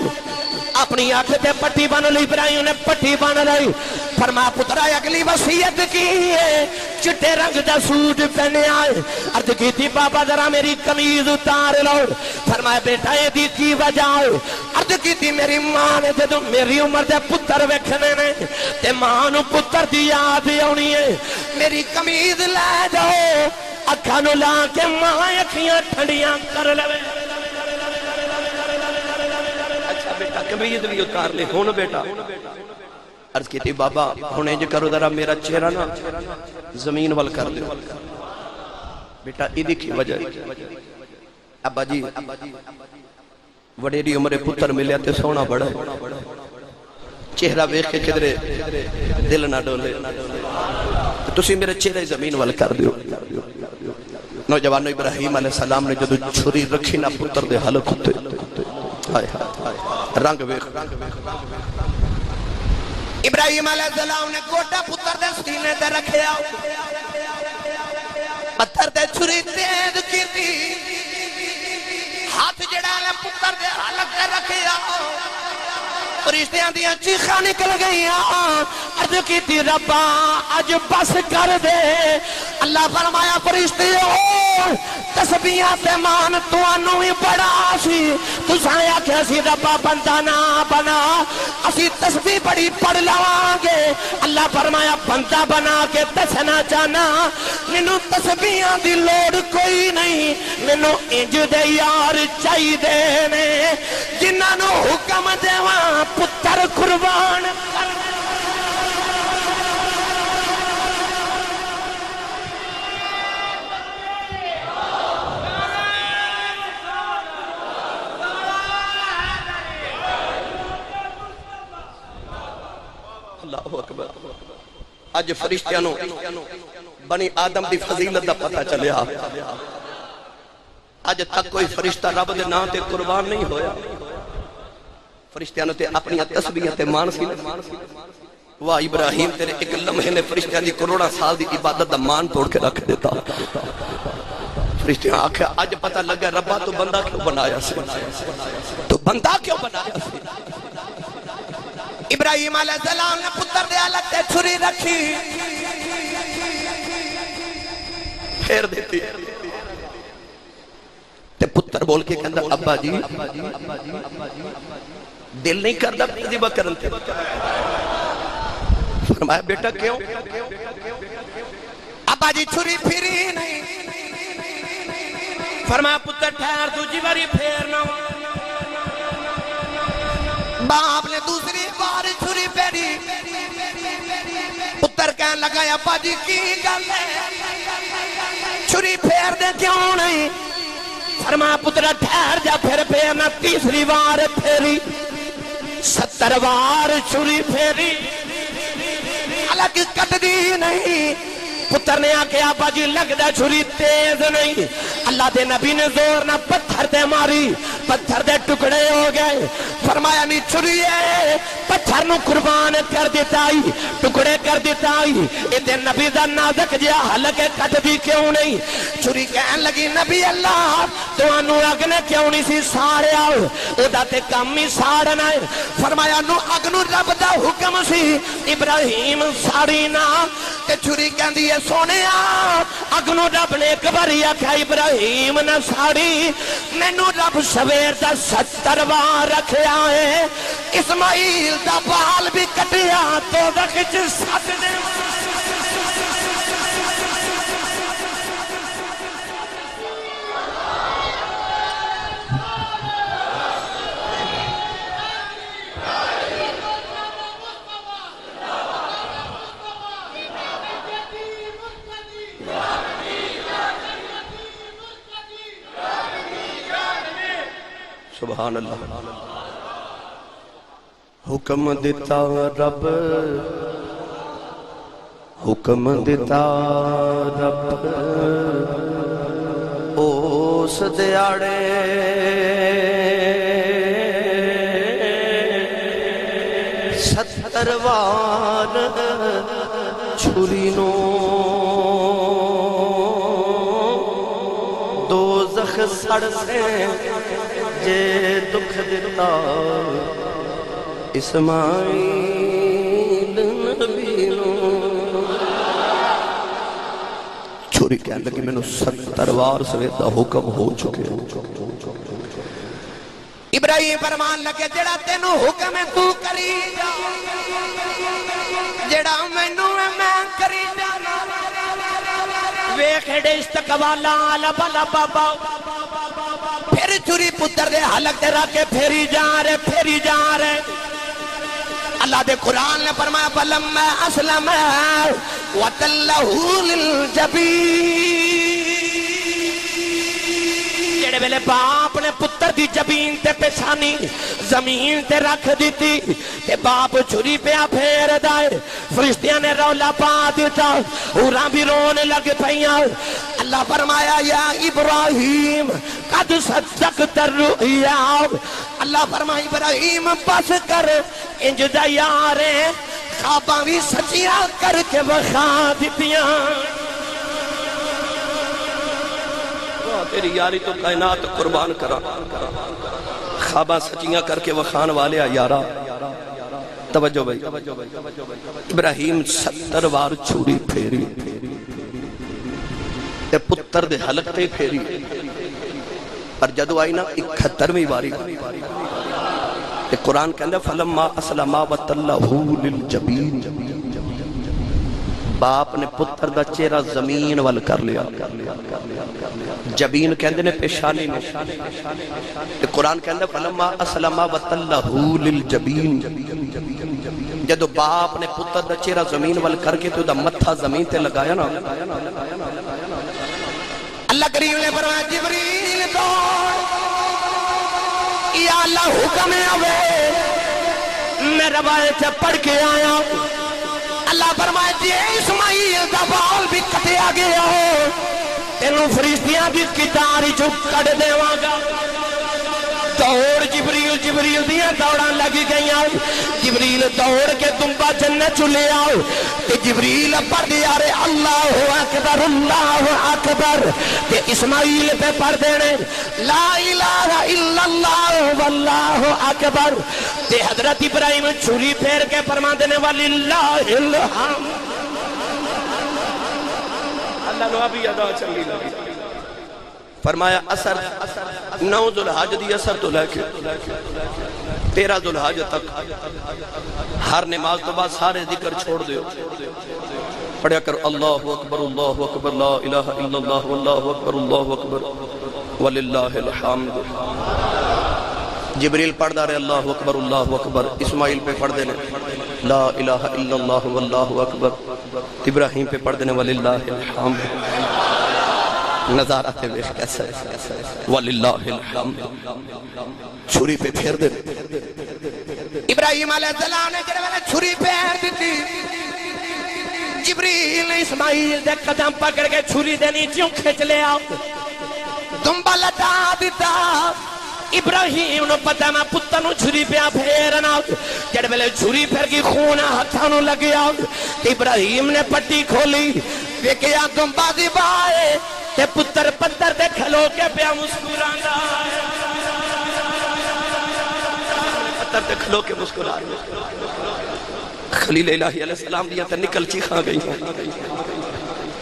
اپنی آنکھ تے پٹی بن لی ابراہیم نے پٹی بن لی فرمایا پترا اگلی وصیت کی ہے چٹے رنگ دا سوٹ پہنے آئے عرض کی تھی بابا ذرا میری قمیض اتار لو فرمایا بیٹا یہ دی کی وجہ عرض کی تھی میری ماں نے جدو میری عمر دے پتر ویکھنے نے تے ماں نو پتر دی یاد آنی ہے میری قمیض لے جاؤ اکھاں نو لا کے ماں اکھیاں ٹھنڈیاں کر لے بیٹا قمیض بھی اتار لے ہون بیٹا عرض کی تھی بابا ہونے جو کرو ذرا میرا چہرہ نا زمین وال کر لے بیٹا ایدی کی وجہ ابا جی وڈیری عمر پتر ملیا تے سونا بڑا چہرہ ویکھ کے کدھرے دل نہ ڈولے تسی میرے چہرے زمین وال کر دیو نوجوانو ابراہیم علیہ السلام نے جدو چھری رکھی نہ پتر دے حلق ہوتے رنگ ویکھ ابراہیم علیہ السلام نے گوٹا پتر دے سینے تے رکھیا پتھر دے چھری تیز کی تھی ہاتھ جڑا لے پتر دے حلق تے رکھیا فرشتیاں دیاں چیخاں نکل گئیاں عرض کی تھی ربا اج بس کر دے اللہ فرمایا فرشتیوں تسبیحاں تے مان تانوں ہی بڑا سی تساں آکھیا سی ربا بندہ نہ بنا اسی تسبیح بڑی پڑھ لواں گے اللہ فرمایا بندہ بنا کے دسنا چاہنا مینوں تسبیحاں دی لوڑ کوئی نہیں مینوں انج دے یار چاہیدے نے جنہاں نوں حکم دیواں پتر قربان کر اللہ اکبر اج فرشتیاں نوں بنی آدم دی فضیلت دا پتہ چلیا اج تک کوئی فرشتہ رب دے نام تے قربان نہیں ہویا فرشتیاں تے اپنی تسبیح تے مان سی واہ ابراہیم تیرے ایک لمحے نے فرشتیاں دی کروڑا سال دی عبادت دا مان توڑ کے رکھ دیتا فرشتیاں آکھیا اج پتہ لگا ربا تو بندہ کیوں بنایا سی تو بندہ کیوں بنایا سی ابراہیم علیہ السلام نے پتر دے حالت تے چھری رکھی پھیر دیتی تے پتر بول کے کہندا ابا جی دل نہیں کردا ذبح کرن تے فرمایا بیٹا کیوں ابا جی چھری پھری نہیں فرمایا پتر ٹھہر دوسری باری پھیرنا باپ نے دوسری بار چھری پھیری پتر کہنے لگا ابا جی کی گل ہے چھری پھیر دے کیوں نہیں فرمایا پتر ٹھہر جا پھر پھیرنا تیسری بار پھیری 70 بار چھری پھیری حالانکہ کٹ دی نہیں پتر نے آکے ابا جی لگدا چھری تیز نہیں اللہ دے نبی نے زور نہ پتھر دے ماری پتھر دے ٹکڑے ہو گئے فرمایا نہیں چھری ہے پتھر نو قربان کر دیتا ہی ٹکڑے کر دیتا ہی ادھے نبی دا نازک جیا حلقے کٹ دی کیوں نہیں چھری کہن لگی نبی اللہ تو انو اگنے کیوں نہیں سی ساڑے آؤ ادا تے کم ہی ساڑنا ہے فرمایا نو اگنو رب دا حکم سی ابراہیم ساڑی نا تے چھری کہن دی سونے اگنو رب نے ایک باری آکھا ابراہیم نہ ساڑی مینوں رب سویر دا 70 بار رکھیا ہے اسماعیل دا بال بھی کٹیا تو وقت سٹ دے سبحان اللہ حکم دیتا رب حکم دیتا رب اس دیاڑے ستر وار چھری نو دوزخ سڑ سے جے دکھ دیتا اسماعیل نبی نو چھری کہنے لگی میں نے 70 وار سویت دا حکم ہو چکے ابراہیم فرمان لگے جڑا تینو حکم ہے تو کری جا جڑا مینوں میں کری جا ویکھڑے استقبالا لبا لبا پھر چھری پتر دے حلق دے رکھے پھیری جا رہے اللہ دے قرآن نے فرمایا فلما اسلم وتلہ للجبین جڑے ویلے باپ نے پتر دی جبین تے پیشانی زمین تے رکھ دیتی تے باپ چھری پیا پھیر دائے فرشتیاں نے رولا پا دیتا اوراں بھی رونے لگ پئیاں اللہ فرمایا یا ابراہیم قد صدقت الرؤیا اللہ فرمایا ابراہیم بس کر انج دا یارے خواباں بھی سچیاں کر کے بخا دیتیاں تیری یاری تو کائنات قربان کرا خواباں سچیاں کر کے وخان والے یارا توجہ بھائی ابراہیم 70 بار چھری پھیری تے پتر دے حلق تے پھیری پر جدو آئی نا 71ویں باری تے قرآن کہندے فلما اسلما وتلہ للجبین باپ نے پتر دا چہرہ زمین وال کر لیا جبین کہندے نے پیشانی نے تے قرآن کہندے فلما اسلما وتلہ للجبین جدو باپ نے پتر دا چہرہ زمین وال کر کے تو دا متھا زمین تے لگایا نا اللہ کریم نے فرمایا جبریل دوڑ یا اللہ حکم آوے میں روایت سے پڑھ کے آیا اللہ فرمایا جی اسماعیل دا بال بھی کٹیا گیا ہو تینوں فرشتیاں کی کتاری جو کٹ دیواں گا دوڑ جبریل دیاں دوڑاں لگی گئی آؤ جبریل دوڑ کے دنبا جنت چلے آؤ تے جبریل پڑھ دیا رے اللہ اکبر تے اسماعیل پہ پڑھ دینے لا الہ الا اللہ واللہ اکبر تے حضرت ابراہیم چھری پھیر کے فرما دینے وللہ الحمد اللہ نو ابھی ادا چلی لگی فرمایا اثر 9 ذوالحج دی اثر تو لے کے 13 ذوالحج تک ہر نماز تو بعد سارے ذکر چھوڑ دیو پڑھیا کر اللہ اکبر لا الہ الا اللہ واللہ اکبر وللہ الحمد جبریل پڑھ دا رہے اللہ اکبر اسماعیل پہ پڑھ دینے لا الہ الا اللہ واللہ اکبر ابراہیم پہ پڑھ دینے وللہ الحمد نظارہ تے ویکھ کیسا ہے وللہ الحمد چھری پہ پھیر دے ابراہیم علیہ السلام نے جڑے ویلے چھری پھیر دیتی جبریل نے اسماعیل دے قدم پکڑ کے چھری دے نیچوں کھچ لے آؤ دنبا لٹا دیتا ابراہیم نو پتہ میں پتر نو چھری پہ پھیرنا جڑے ویلے چھری پھیر کی خون ہتھاں نو لگیا ابراہیم نے پٹی کھولی ویکھیا دنبا دی بائے تے پتر پتر دے کھلو کے پیا مسکراندا پتر دے کھلو کے مسکرا خلیل الہی علیہ السلام دیا تے نکل چیخاں گئی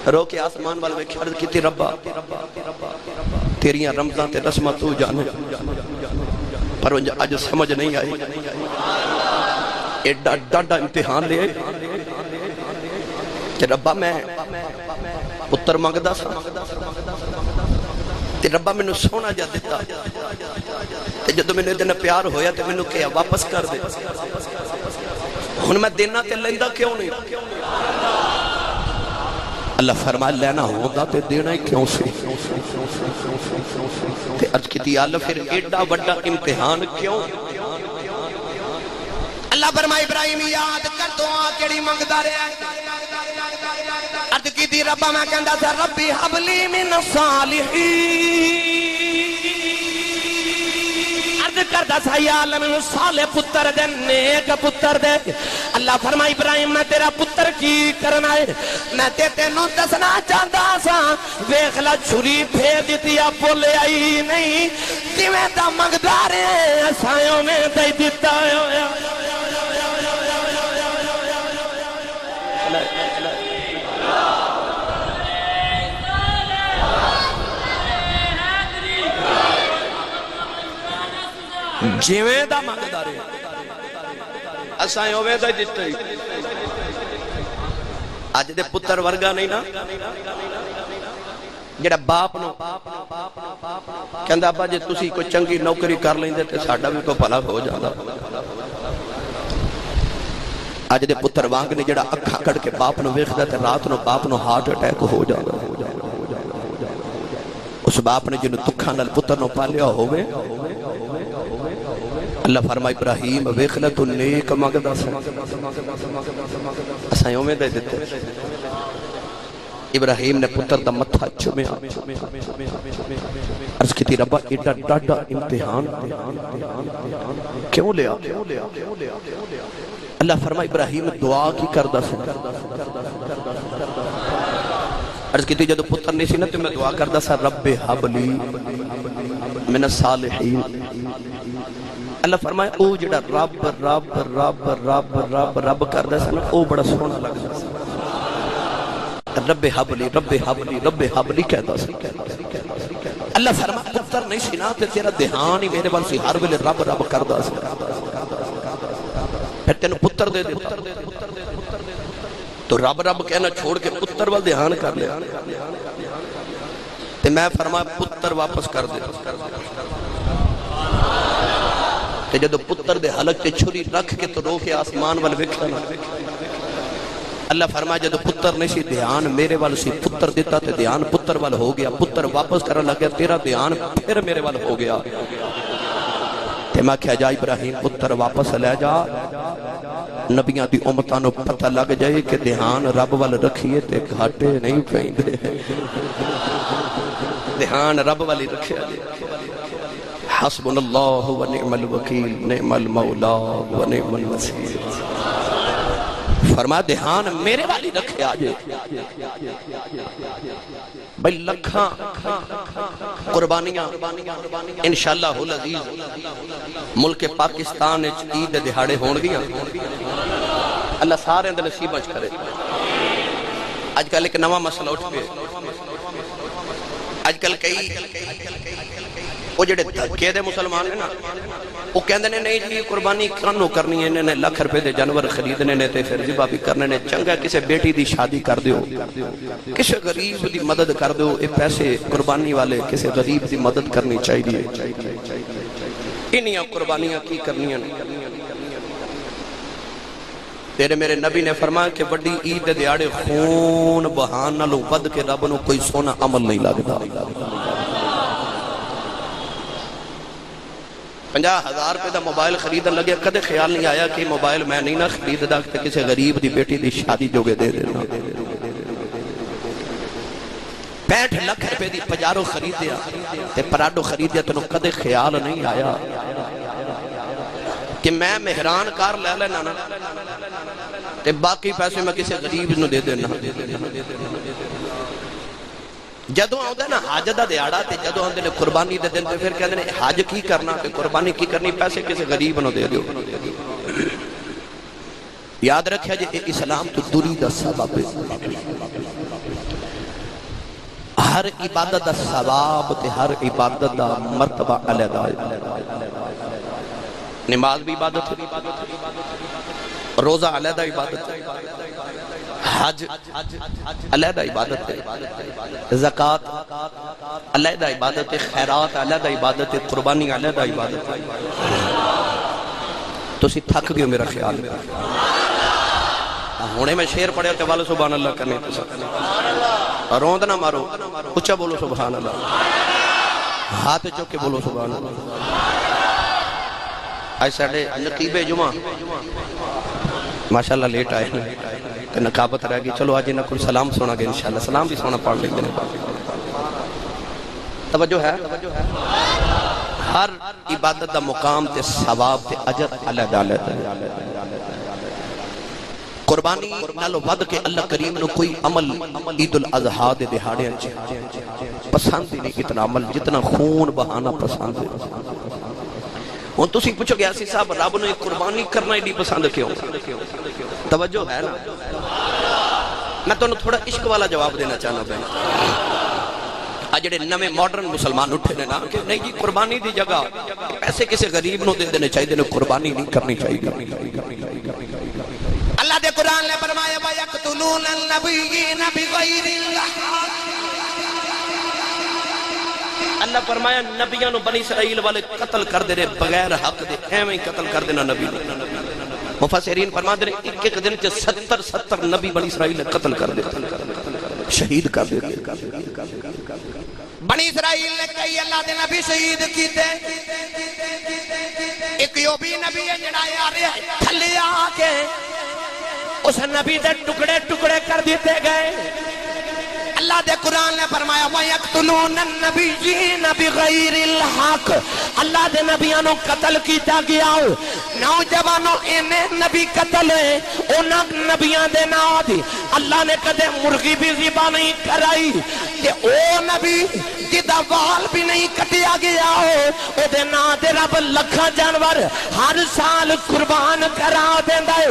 رو کے آسمان والے میں عرض کی تھی ربا تیریاں رمضان تے رسمہ تو جانے پر آج سمجھ نہیں آئی ایڈا ڈاڈا امتحان لے کہ ربا میں پتر مانگدا سا تے ربا میں نو سونا جا دیتا تے جدو میں نے دن پیار ہویا تے میں نو کہا واپس کر دے ہن میں دینا تے لیندہ کیوں نہیں اللہ فرمائے لینا ہوگا تے دینا ہی کیوں سے تے عرض کی تھی اللہ پھر ایڈا بڑا امتحان کیوں اللہ فرمائے ابراہیم یاد کر دعا کیڑی منگدا رہیا عرض کی تھی ربا میں کہندا تھا ربی حبلی من الصالحین عرض کردا تھا یا اللہ میں صالح پتر دے نیک پتر دے اللہ فرمائے ابراہیم میں تیرا پتر کی کرنا ہے میں تینوں دسنا چاہتا سا ویکھ لا چھری پھیر دیتی آپ بولے آئی نہیں جویں دا منگدا رہے اسایوں میں دے دیتا ہے جیویں دا مانگدا رہے اسائیں ہوویں دا دتا ہی اج دے پتر ورگا نہیں نا جڑا باپ نو کہندا ابا جے تسی کوئی چنگی نوکری کر لیندے تے ساڈا بھی کوئی بھلا ہو جاندا اج دے پتر وانگ نے جڑا اکھاں کڑ کے باپ نو ویکھدا تے رات نو باپ نو ہارٹ اٹیک ہو جاندا اس باپ نے جنوں تکھاں نال پتر نو پالیا ہووے اللہ فرمائے ابراہیم ویکھ لے تو نیک منگدا سی اساں اوویں دے دتے ابراہیم نے پتر دا متھا چومیا عرض کیتی ربا ایڈا ڈاڈا امتحان کیوں لیا اللہ فرمائے ابراہیم دعا کی کردا سی عرض کیتی جدو پتر نہیں سی نا تے میں دعا کردا سا رب حبلی من الصالحین اللہ فرمائے او جڑا رب رب رب رب رب رب کردا سی نا او بڑا سونا لگدا سی رب حبلی رب حبلی رب حبلی کہتا سی. اللہ فرما پتر نہیں سی نا تے تیرا دھیان ہی میرے وال سی، ہر ویلے رب رب کردا سی. پھر تینوں پتر دے دے تو رب رب کہنا چھوڑ کے پتر وال دھیان کر لیا. تے میں فرمایا پتر واپس کر دے. تے جدو پتر دے حلق تے چھری رکھ کے تو رو کے آسمان وال ویکھیا نا. اللہ فرمایا جدو پتر نہیں سی دھیان میرے وال سی، پتر دیتا تے دھیان پتر وال ہو گیا. پتر واپس کرن لگا تیرا دھیان پھر میرے وال ہو گیا. تے میں کہا جا ابراہیم پتر واپس لے جا، نبیاں دی امتاں نو پتہ لگ جائے کہ دھیان رب وال رکھیے تے گھاٹے نہیں پیندے. دھیان رب والی رکھے. حسبنا اللہ و نعم الوکیل نعم المولا و نعم النصیر. فرما دھیان میرے والی رکھے آجے. بھئی لکھاں قربانیاں انشاءاللہ العزیز ملک پاکستان عید دہاڑے ہون گیا. اللہ سارے اندر نصیب اچ کرے. آج کل ایک نواں مسئلہ اٹھ پہ. آج کل کئی وہ جڑے دھکے دے مسلمان ہیں نا وہ کہندے نے نہیں جی قربانی کانوں کرنی ہے، انہیں لاکھ روپے دے جانور خریدنے نے تے پھر ذبح بھی کرنے نے. چنگا کسے بیٹی دی شادی کر دیو، کسے غریب دی مدد کر دیو. اے پیسے قربانی والے کسے غریب دی مدد کرنی چاہیے. انہیاں قربانیاں کی کرنیاں نہیں. تیرے میرے نبی نے فرمایا کہ وڈی عید دے دیاڑے خون بہان نالوں ود کے رب نو کوئی سونا عمل نہیں لگدا. 50,000 روپے دا موبائل خریدن لگے کدے خیال نہیں آیا کہ موبائل میں نہیں نہ خریددا تے کسی غریب دی بیٹی دی شادی جوگے دے دینا. 65 لاکھ روپے دی پجارو خریدیا تے پراڈو خریدیا تینوں کدے خیال نہیں آیا کہ میں مہران کار لے لینا نا تے باقی پیسے میں کسی غریب نو دے دینا. جدو آؤں نا حج دا دیاڑا تے جدو آؤں نے قربانی دے دن تے پھر کہتے ہیں حج کی کرنا تے قربانی کی کرنی، پیسے کسی غریب نو دے دیو. یاد رکھیا جی اسلام تو دوری دا سبب ہے. ہر عبادت دا ثواب تے ہر عبادت دا مرتبہ علیحدہ ہے. نماز بھی عبادت ہے، روزہ علیحدہ عبادت ہے، حج علیحدہ عبادت ہے، زکوٰۃ علیحدہ عبادت ہے، خیرات علیحدہ عبادت ہے، قربانی علیحدہ عبادت ہے. تو اسی تھک گئے میرا خیال میں. ہونے میں شعر پڑھے کہ والو سبحان اللہ کرنے تو سکتے روند نہ مارو، اچھا بولو سبحان اللہ، ہاتھ چوکے بولو سبحان اللہ. آج ساڑھے نقیب جمعہ ماشاءاللہ لیٹ آئے کہ نقابت رہ گئی. چلو آج انہاں کو سلام سونا گے انشاءاللہ. سلام بھی سونا پڑھ لیں گے. توجہ ہے. ہر عبادت دا مقام تے ثواب تے اجر علیحدہ علیحدہ. قربانی نالو ود کے اللہ کریم نو کوئی عمل عید الاضحیٰ دے دہاڑے پسند ہی نہیں اتنا عمل جتنا خون بہانا پسند ہے. ہوں تسی پوچھو گے ایسی صاحب رب نے قربانی کرنا ایڈی پسند کیوں؟ توجہ ہے نا. میں تو تھوڑا عشق والا جواب دینا چاہنا بہن. آج جڑے نویں ماڈرن مسلمان اٹھے نے نا کہ نہیں جی قربانی دی جگہ پیسے کسی غریب نو دے دینے چاہیے نے، قربانی نہیں کرنی چاہیے. اللہ دے قرآن نے فرمایا وَيَقْتُلُونَ النَّبِيِّينَ بِغَيْرِ الْحَقِّ. اللہ فرمایا نبیوں نو بنی اسرائیل والے قتل کر دے رہے بغیر حق دے، ایویں قتل کر دینا نبی نے. مفسرین فرما دے رہے ایک دن چ 70 نبی بنی اسرائیل نے قتل کر دے، شہید کر دے. بنی اسرائیل نے کئی اللہ دے نبی شہید کیتے. ایک یو بھی نبی ہے جڑا یار تھلے آ کے اس نبی دے ٹکڑے ٹکڑے کر دیتے گئے. اللہ دے قرآن نے فرمایا وَيَقْتُلُونَ النَّبِيِّينَ بِغَيْرِ الْحَقِّ اللہ دے نبیانوں قتل کیتا گیا نوجوانوں انہیں نبی قتل ہے انہاں نبیان دے نادی اللہ نے کدے مرغی بھی ذبح نہیں کرائی کہ او نبی جدا وال بھی نہیں کٹیا گیا او دے نا دے رب لکھا جانور ہر سال قربان کرا دیندا ہے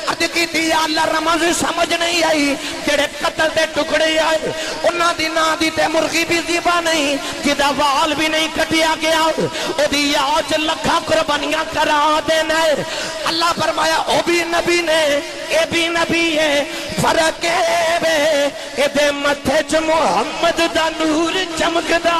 اج کی دی اللہ رمض سمجھ نہیں آئی جڑے قتل دے ٹکڑے آئے انہاں دی نا دی تے مرغی بھی ذبح نہیں جدا وال بھی نہیں کٹیا گیا او دی یاد لکھا قربانیاں کرا دینا ہے اللہ فرمایا او بھی نبی نے اے بھی نبی ہے فرق اے دے متھے چ محمد دا نور چمکدا